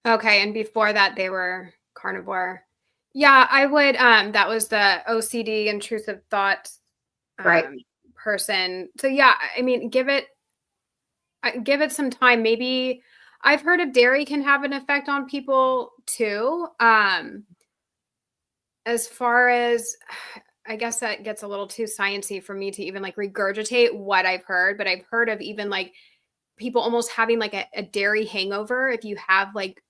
Okay, and before that they were carnivore. Yeah, I would that was the OCD intrusive thought Right. person. So yeah, I mean, give it some time. Maybe I've heard of dairy can have an effect on people too. As far as I guess that gets a little too sciencey for me to even like regurgitate what I've heard, but I've heard of even like people almost having like a dairy hangover if you have like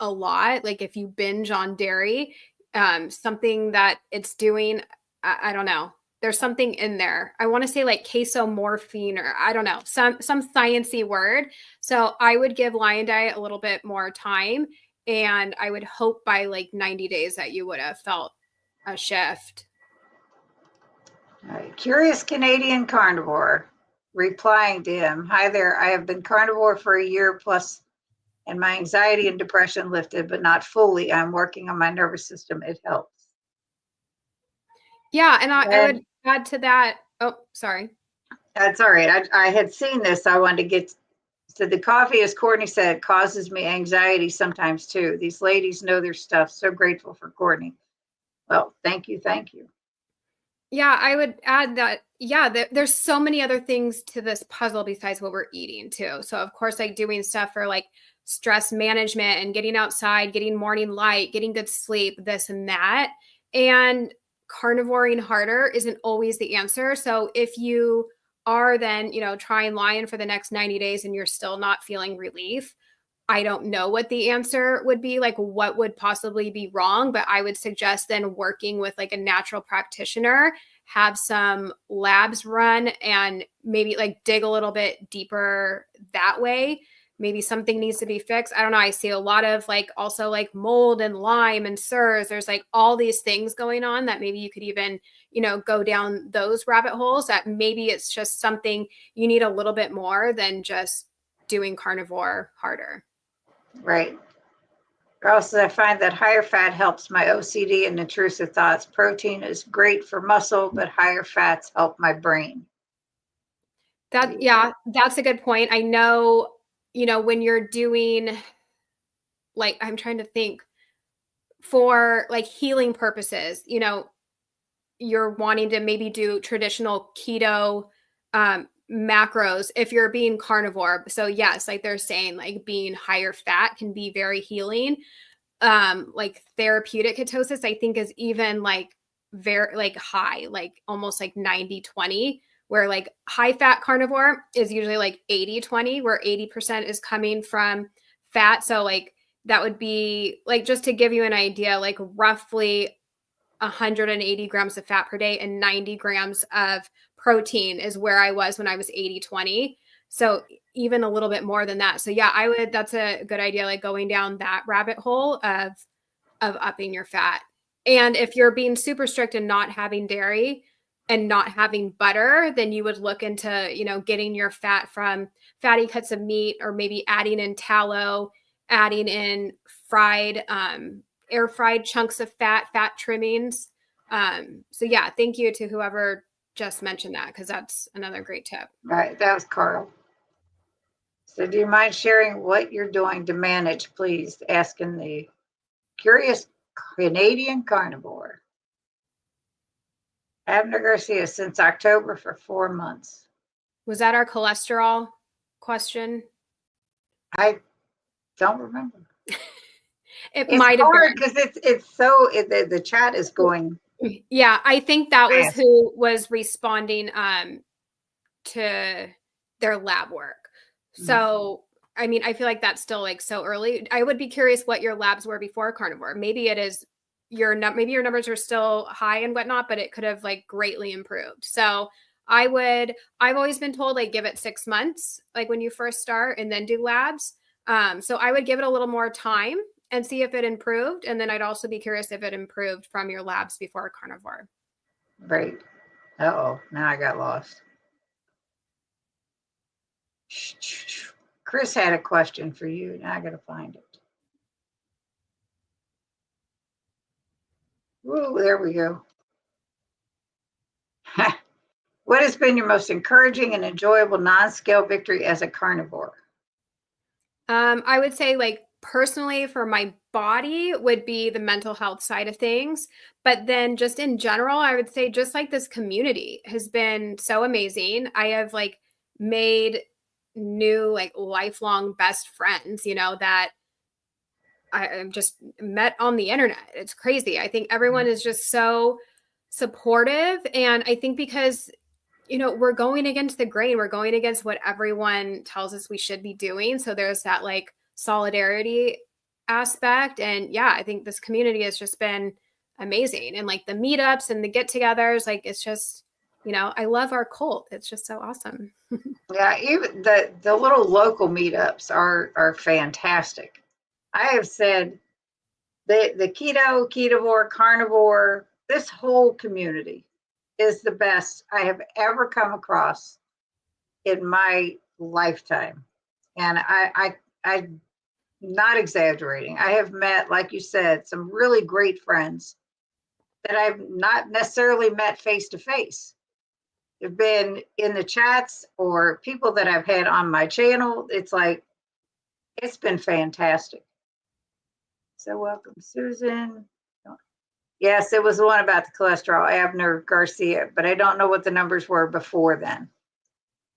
a lot, like if you binge on dairy, something that it's doing, I don't know. There's something in there. I want to say like casomorphine or I don't know, some sciencey word. So I would give Lion Diet a little bit more time and I would hope by like 90 days that you would have felt a shift. All right. Curious Canadian Carnivore replying to him. Hi there. I have been carnivore for a year plus and my anxiety and depression lifted, but not fully. I'm working on my nervous system. It helps. Yeah. And I would add to that. Oh, sorry. That's all right. I had seen this. I wanted to get to the coffee, as Courtney said, causes me anxiety sometimes too. These ladies know their stuff. So grateful for Courtney. Well, thank you. Thank you. Yeah, I would add that, yeah, there's so many other things to this puzzle besides what we're eating too. So of course, like doing stuff for like stress management and getting outside, getting morning light, getting good sleep, this and that. And carnivoring harder isn't always the answer. So if you are then, trying lion for the next 90 days and you're still not feeling relief, I don't know what the answer would be, like what would possibly be wrong, but I would suggest then working with like a natural practitioner, have some labs run and maybe like dig a little bit deeper that way. Maybe something needs to be fixed. I don't know. I see a lot of like also like mold and Lyme and SIRS. There's like all these things going on that maybe you could even, go down those rabbit holes, that maybe it's just something you need a little bit more than just doing carnivore harder. Right. Also, I find that higher fat helps my OCD and intrusive thoughts. Protein is great for muscle, but higher fats help my brain. That's a good point. I know, when you're doing, like, I'm trying to think, for like healing purposes, you're wanting to maybe do traditional keto macros if you're being carnivore. So yes, like they're saying, like being higher fat can be very healing. Like therapeutic ketosis, I think, is even like very like high, like almost like 90-20, where like high fat carnivore is usually like 80-20, where 80% is coming from fat. So like that would be like, just to give you an idea, like roughly 180 grams of fat per day and 90 grams of protein is where I was when I was 80-20. So even a little bit more than that. So yeah, that's a good idea, like going down that rabbit hole of upping your fat. And if you're being super strict and not having dairy and not having butter, then you would look into, getting your fat from fatty cuts of meat, or maybe adding in tallow, adding in fried, air fried chunks of fat trimmings. So yeah, thank you to whoever just mentioned that, because that's another great tip. Right. That was Carl. So do you mind sharing what you're doing to manage, please? Asking the curious Canadian carnivore. Abner Garcia, since October for 4 months. Was that our cholesterol question? I don't remember. It's might have been, because it's so the chat is going. Yeah, I think that was who was responding to their lab work. So I mean, I feel like that's still like so early. I would be curious what your labs were before carnivore. Maybe it is maybe your numbers are still high and whatnot, but it could have like greatly improved. So I've always been told, like, give it 6 months, like when you first start, and then do labs. So I would give it a little more time and see if it improved. And then I'd also be curious if it improved from your labs before carnivore. Right. Uh-oh, now I got lost. Chris had a question for you. Now I got to find it. Ooh, there we go. What has been your most encouraging and enjoyable non-scale victory as a carnivore? I would say, like, personally for my body would be the mental health side of things. But then just in general, I would say just like this community has been so amazing. I have like made new, like, lifelong best friends, that I've just met on the internet. It's crazy. I think everyone is just so supportive. And I think because, we're going against the grain, we're going against what everyone tells us we should be doing. So there's that like solidarity aspect. And yeah, I think this community has just been amazing. And like the meetups and the get-togethers, like it's just, I love our cult. It's just so awesome. Yeah, even the little local meetups are fantastic. I have said the ketovore, carnivore, this whole community is the best I have ever come across in my lifetime. And I'm not exaggerating. I have met, like you said, some really great friends that I've not necessarily met face to face. They've been in the chats or people that I've had on my channel. It's been fantastic. So welcome, Susan. Yes, it was the one about the cholesterol, Abner Garcia, but I don't know what the numbers were before then.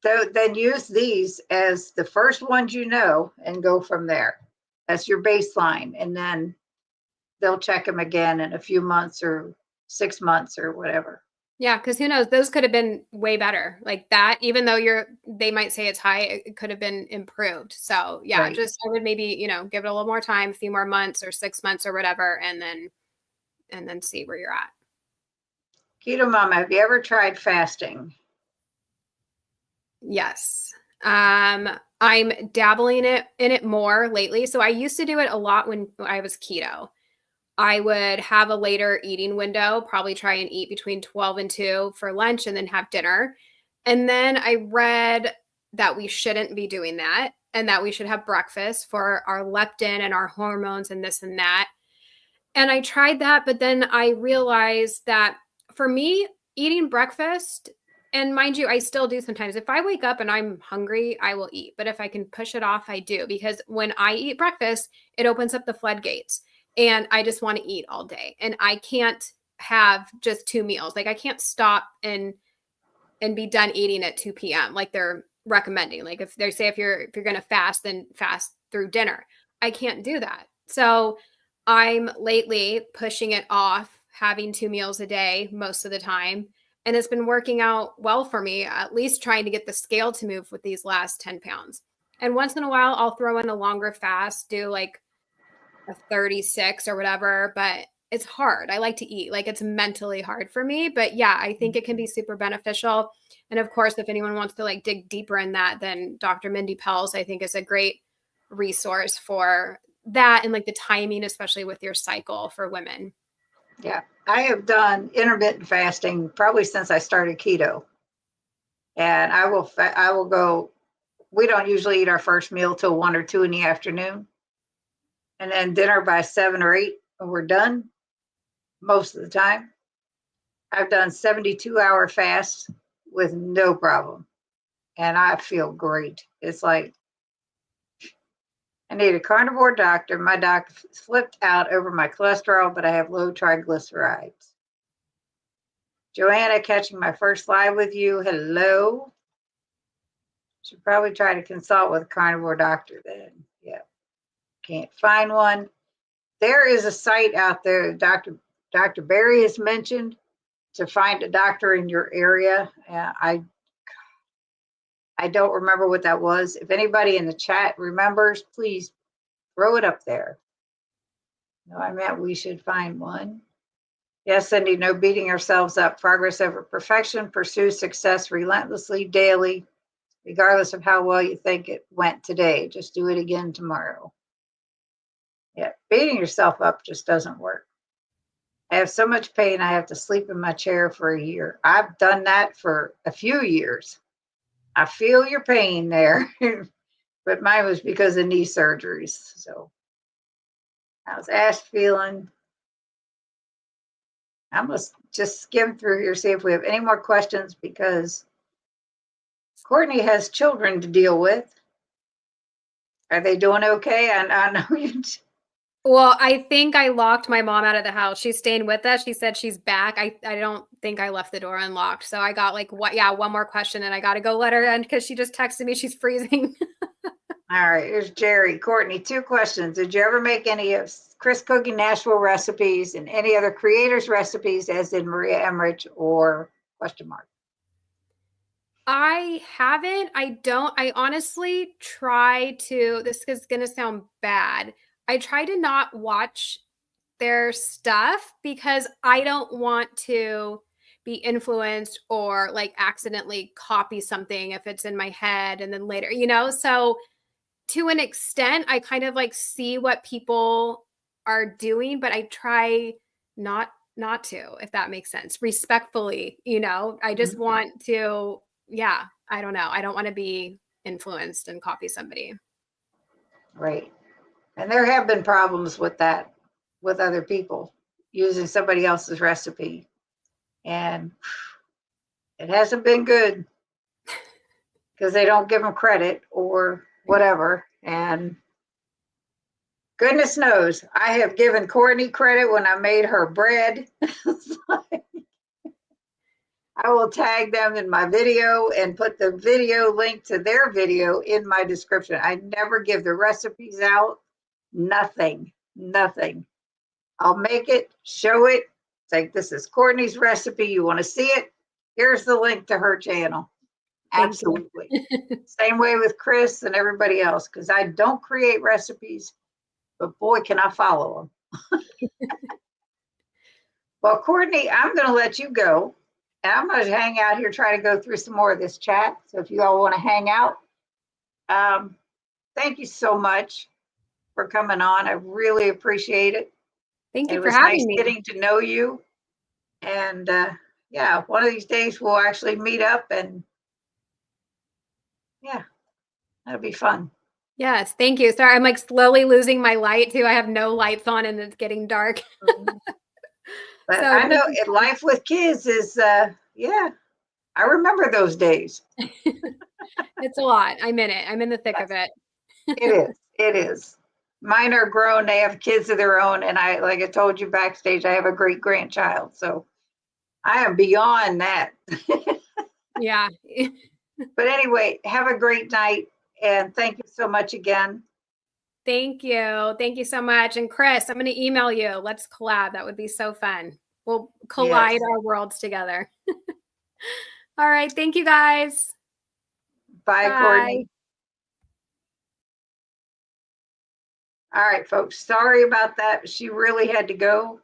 then use these as the first ones and go from there. That's your baseline. And then they'll check them again in a few months or 6 months or whatever. Yeah, because who knows? Those could have been way better. Like that, even though they might say it's high, it could have been improved. So yeah, Right. just I would maybe, give it a little more time, a few more months or 6 months or whatever, and then see where you're at. Keto Mama, have you ever tried fasting? Yes. I'm dabbling in it more lately. So I used to do it a lot when I was keto. I would have a later eating window, probably try and eat between 12 and 2 for lunch and then have dinner. And then I read that we shouldn't be doing that and that we should have breakfast for our leptin and our hormones and this and that. And I tried that, but then I realized that for me, eating breakfast, and mind you, I still do sometimes. If I wake up and I'm hungry, I will eat. But if I can push it off, I do. Because when I eat breakfast, it opens up the floodgates. And I just want to eat all day. And I can't have just 2 meals. Like I can't stop and be done eating at 2 p.m. like they're recommending. Like if they say if you're going to fast, then fast through dinner. I can't do that. So I'm lately pushing it off, having 2 meals a day most of the time. And it's been working out well for me, at least trying to get the scale to move with these last 10 pounds. And once in a while, I'll throw in a longer fast, do like a 36 or whatever, but it's hard. I like to eat. Like it's mentally hard for me, but yeah, I think it can be super beneficial. And of course, if anyone wants to like dig deeper in that, then Dr. Mindy Pelz, I think is a great resource for that. And like the timing, especially with your cycle for women. Yeah. I have done intermittent fasting probably since I started keto. And I will go, we don't usually eat our first meal till 1 or 2 in the afternoon. And then dinner by 7 or 8, and we're done most of the time. I've done 72-hour fasts with no problem. And I feel great. It's like, I need a carnivore doctor. My doctor flipped out over my cholesterol, but I have low triglycerides. Joanna, catching my first live with you. Hello. Should probably try to consult with a carnivore doctor then. Yeah. Can't find one. There is a site out there Dr. Barry has mentioned to find a doctor in your area. I don't remember what that was. If anybody in the chat remembers, please throw it up there. No, I meant we should find one. Yes, Cindy, no beating ourselves up. Progress over perfection. Pursue success relentlessly, daily, regardless of how well you think it went today. Just do it again tomorrow. Yeah, beating yourself up just doesn't work. I have so much pain, I have to sleep in my chair for a year. I've done that for a few years. I feel your pain there, but mine was because of knee surgeries. So how's Ash feeling? I must just skim through here, see if we have any more questions because Courtney has children to deal with. Are they doing okay? I know you. Well, I think I locked my mom out of the house. She's staying with us. She said she's back. I don't think I left the door unlocked. So I got like, one more question and I got to go let her in because she just texted me. She's freezing. All right, here's Jerry. Courtney, 2 questions. Did you ever make any of Chris Cooking Nashville recipes and any other creators' recipes as in Maria Emmerich or ? I haven't. I honestly try to, this is going to sound bad. I try to not watch their stuff because I don't want to be influenced or like accidentally copy something if it's in my head and then later, so to an extent, I kind of like see what people are doing, but I try not to, if that makes sense, respectfully, I just want to, I don't know. I don't want to be influenced and copy somebody. Right. And there have been problems with that, with other people using somebody else's recipe. And it hasn't been good because they don't give them credit or whatever. And goodness knows, I have given Courtney credit when I made her bread. I will tag them in my video and put the video link to their video in my description. I never give the recipes out. Nothing. I'll make it, show it. It's like, this is Courtney's recipe. You want to see it? Here's the link to her channel. Absolutely. Same way with Chris and everybody else, because I don't create recipes, but boy, can I follow them. Well, Courtney, I'm going to let you go. And I'm going to hang out here, try to go through some more of this chat. So if you all want to hang out, thank you so much for coming on. I really appreciate it. Thank you It for was having nice me. getting to know you. And yeah, one of these days we'll actually meet up, and yeah, that'll be fun. Yes, thank you. Sorry, I'm like slowly losing my light too. I have no lights on and it's getting dark. But So I know life with kids is, yeah, I remember those days. it's a lot. I'm in it. I'm in the thick of it. It is. Mine are grown. They have kids of their own. And I, like I told you backstage, I have a great grandchild. So I am beyond that. Yeah. But anyway, have a great night. And thank you so much again. Thank you. Thank you so much. And Chris, I'm going to email you. Let's collab. That would be so fun. We'll collide our worlds together. All right. Thank you guys. Bye, Courtney. All right, folks. Sorry about that. She really had to go.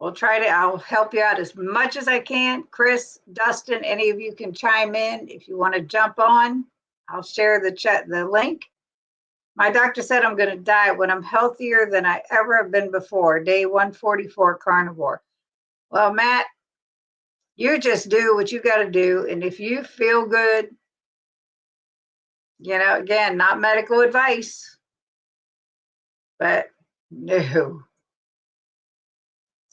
I'll help you out as much as I can. Chris, Dustin, any of you can chime in. If you want to jump on, I'll share the link. My doctor said I'm going to die when I'm healthier than I ever have been before. Day 144 carnivore. Well, Matt, you just do what you got to do. And if you feel good, again, not medical advice, but no.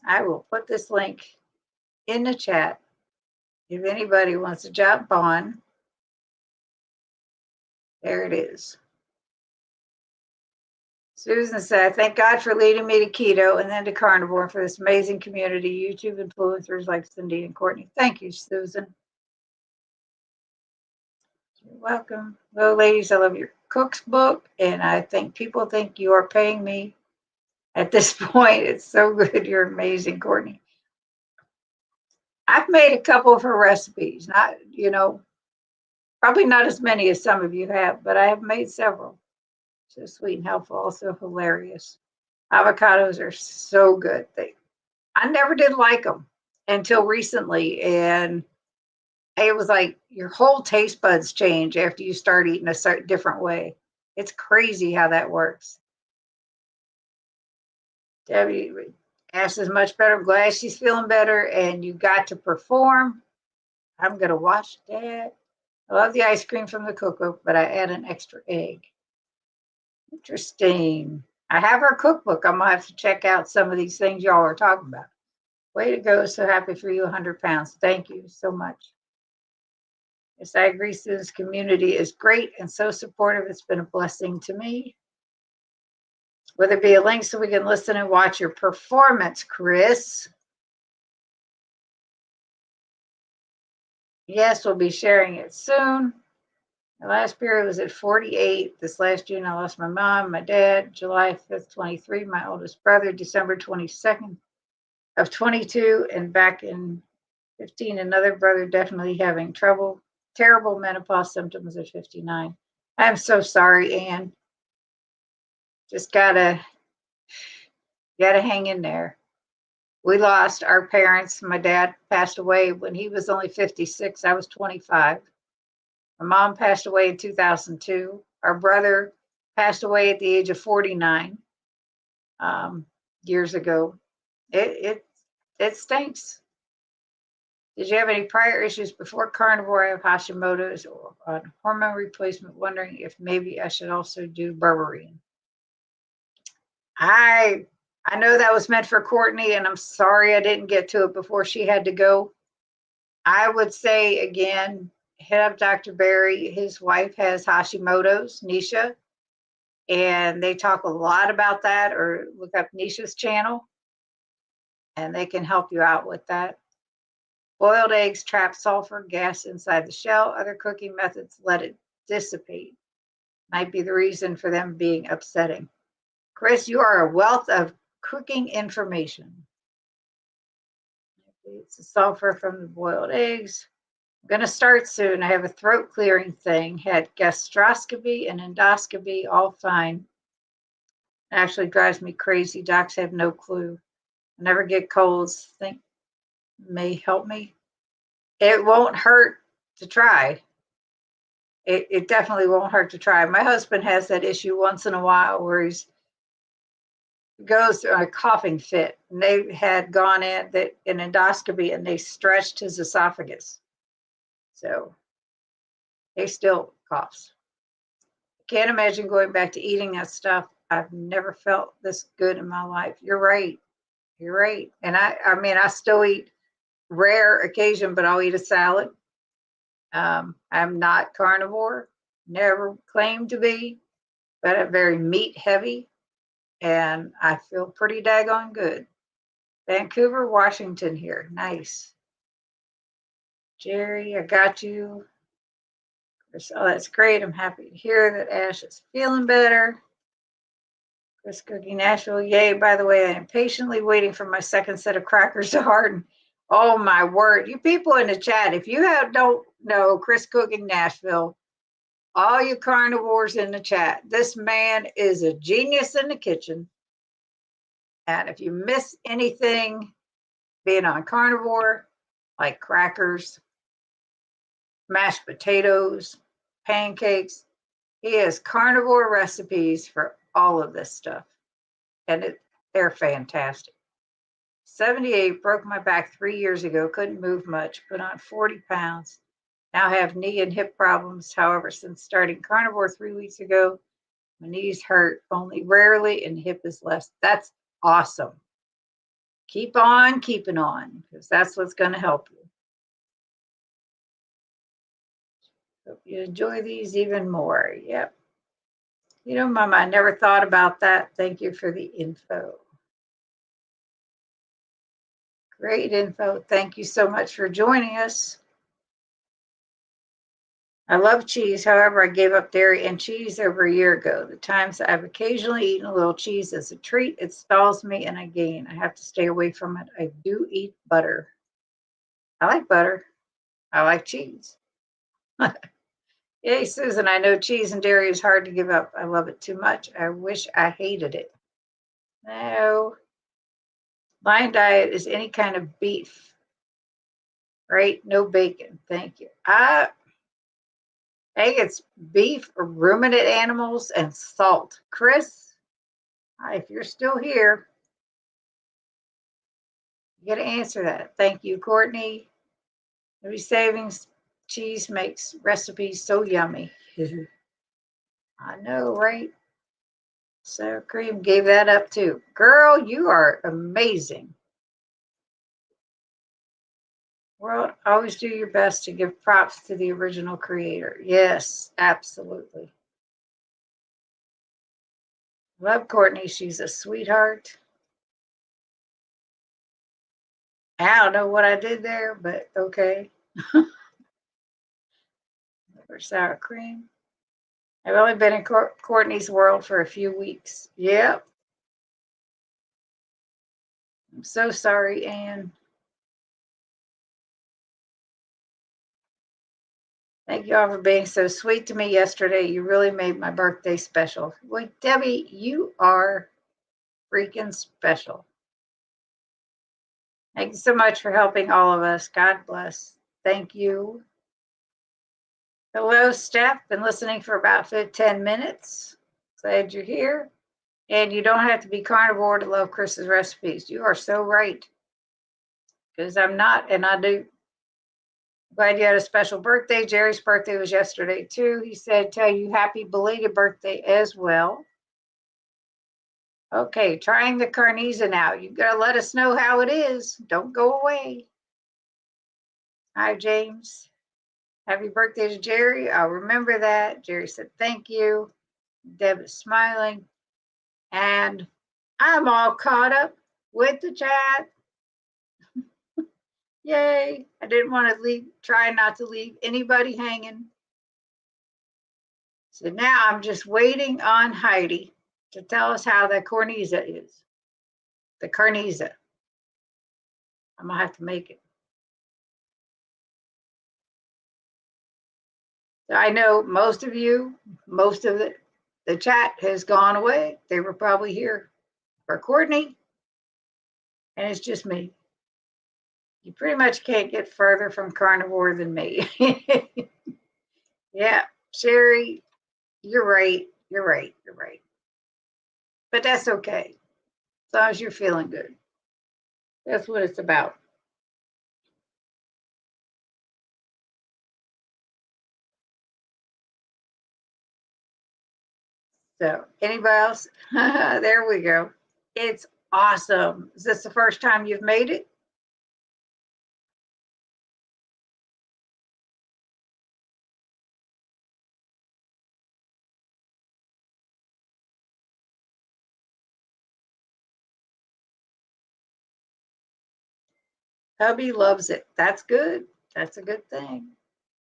I will put this link in the chat if anybody wants to jump on. There it is. Susan said, thank God for leading me to keto and then to carnivore for this amazing community, YouTube influencers like Cindy and Courtney. Thank you, Susan. You're welcome. Well, ladies, I love your cookbook, and I think people think you are paying me at this point. It's so good. You're amazing, Courtney. I've made a couple of her recipes, probably not as many as some of you have, but I have made several. So sweet and helpful, also hilarious. Avocados are so good. I never did like them until recently, and it was like your whole taste buds change after you start eating a certain different way. It's crazy how that works. Debbie Ash is much better. I'm glad she's feeling better, and you got to perform. I'm gonna watch that. I love the ice cream from the cookbook, but I add an extra egg. Interesting. I have her cookbook. I'm gonna have to check out some of these things y'all are talking about. Way to go. So happy for you, 100 pounds. Thank you so much. Yes, I agree. Susan's community is great and so supportive. It's been a blessing to me. Will there be a link so we can listen and watch your performance, Chris? Yes, we'll be sharing it soon. My last period was at 48. This last June, I lost my mom, my dad, July 5th, 23, my oldest brother, December 22nd of 22, and back in 15, another brother definitely having terrible menopause symptoms at 59. I'm so sorry, Anne. Just gotta hang in there. We lost our parents. My dad passed away when he was only 56. I was 25. My mom passed away in 2002. Our brother passed away at the age of 49 years ago. It stinks. Did you have any prior issues before carnivore? I have Hashimoto's or on hormone replacement, wondering if maybe I should also do berberine. I know that was meant for Courtney, and I'm sorry I didn't get to it before she had to go. I would say, again, hit up Dr. Barry. His wife has Hashimoto's, Nisha, and they talk a lot about that, or look up Nisha's channel, and they can help you out with that. Boiled eggs trap sulfur gas inside the shell. Other cooking methods let it dissipate. Might be the reason for them being upsetting. Chris, you are a wealth of cooking information. It's the sulfur from the boiled eggs. I'm going to start soon. I have a throat clearing thing. Had gastroscopy and endoscopy, all fine. It actually drives me crazy. Docs have no clue. I never get colds. Think may help me. It won't hurt to try. It definitely won't hurt to try. My husband has that issue once in a while where he goes through a coughing fit, and they had gone in an endoscopy and they stretched his esophagus. So he still coughs. Can't imagine going back to eating that stuff. I've never felt this good in my life. You're right. You're right. And I mean, I still eat rare occasion, but I'll eat a salad. I'm not carnivore, never claimed to be, but I'm very meat heavy, and I feel pretty daggone good. Vancouver, Washington here. Nice. Jerry, I got you. Oh, that's great. I'm happy to hear that Ash is feeling better. Chris Cookie Nashville. Yay. By the way, I am patiently waiting for my second set of crackers to harden. Oh, my word. You people in the chat, if you don't know Chris Cooking Nashville, all you carnivores in the chat, this man is a genius in the kitchen. And if you miss anything being on carnivore, like crackers, mashed potatoes, pancakes, he has carnivore recipes for all of this stuff. And they're fantastic. 78, broke my back 3 years ago, couldn't move much, put on 40 pounds. Now have knee and hip problems. However, since starting carnivore 3 weeks ago, my knees hurt only rarely and hip is less. That's awesome. Keep on keeping on, because that's what's going to help you. Hope you enjoy these even more. Yep. You know, Mama, I never thought about that. Thank you for the info. Great info. Thank you so much for joining us. I love cheese. However, I gave up dairy and cheese over a year ago. The times I've occasionally eaten a little cheese as a treat, it stalls me and I gain. I have to stay away from it. I do eat butter. I like butter. I like cheese. Yay, Susan, I know cheese and dairy is hard to give up. I love it too much. I wish I hated it. No. My diet is any kind of beef, right? No bacon. Thank you. I think it's beef, ruminant animals, and salt. Chris, if you're still here, you got to answer that. Thank you, Courtney. Maybe savings. Cheese makes recipes so yummy. I know, right? Sour cream gave that up too. Girl, you are amazing. World, always do your best to give props to the original creator. Yes, absolutely. Love Courtney. She's a sweetheart. I don't know what I did there, but okay. For sour cream. I've only been in Courtney's world for a few weeks. Yep. I'm so sorry, Anne. Thank you all for being so sweet to me yesterday. You really made my birthday special. Well, Debbie, you are freaking special. Thank you so much for helping all of us. God bless. Thank you. Hello, Steph. Been listening for about 10 minutes. Glad you're here. And you don't have to be carnivore to love Chris's recipes. You are so right. Because I'm not, and I do. Glad you had a special birthday. Jerry's birthday was yesterday, too. He said, tell you happy belated birthday as well. Okay, trying the carnisa now. You got to let us know how it is. Don't go away. Hi, James. Happy birthday to Jerry. I'll remember that. Jerry said, thank you. Deb is smiling. And I'm all caught up with the chat. Yay. I didn't want to try not to leave anybody hanging. So now I'm just waiting on Heidi to tell us how the cornisa is. The carnisa. I'm going to have to make it. So I know most of you, most of the chat has gone away. They were probably here for Courtney. And it's just me. You pretty much can't get further from carnivore than me. Yeah, Sherry, you're right. You're right. You're right. But that's okay. As long as you're feeling good. That's what it's about. So, anybody else? There we go. It's awesome. Is this the first time you've made it? Hubby loves it. That's good. That's a good thing.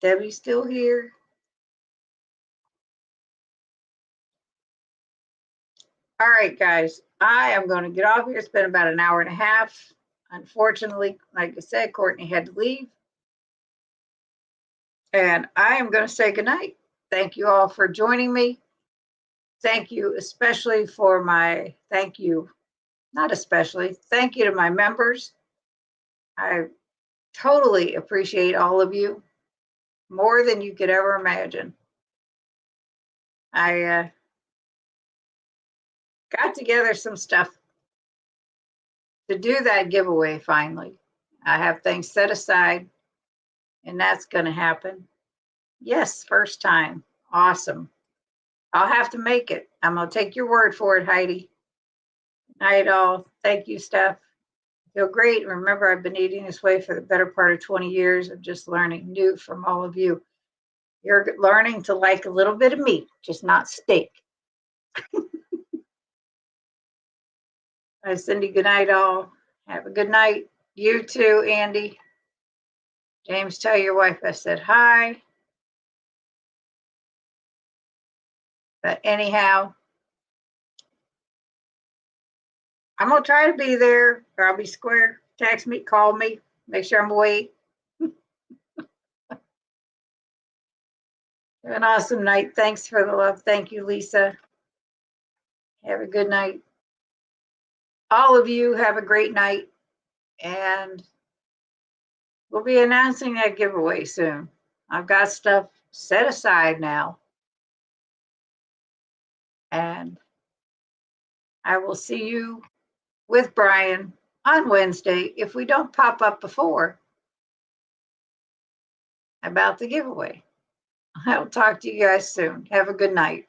Debbie's still here. All right, guys. I am going to get off here. It's been about an hour and a half. Unfortunately, like I said, Courtney had to leave. And I am going to say goodnight. Thank you all for joining me. Thank you, especially for thank you to my members. I totally appreciate all of you more than you could ever imagine. I got together some stuff to do that giveaway finally. I have things set aside, and that's going to happen. Yes, first time. Awesome. I'll have to make it. I'm going to take your word for it, Heidi. Night all. Thank you, Steph. Feel great. Remember, I've been eating this way for the better part of 20 years. I'm just learning new from all of you. You're learning to like a little bit of meat, just not steak. Cindy, good night, all. Have a good night. You too, Andy. James, tell your wife I said hi. But anyhow, I'm going to try to be there, or I'll be square. Text me, call me, make sure I'm awake. Have an awesome night. Thanks for the love. Thank you, Lisa. Have a good night. All of you have a great night. And we'll be announcing that giveaway soon. I've got stuff set aside now. And I will see you with Brian on Wednesday if we don't pop up before about the giveaway. I'll talk to you guys soon. Have a good night.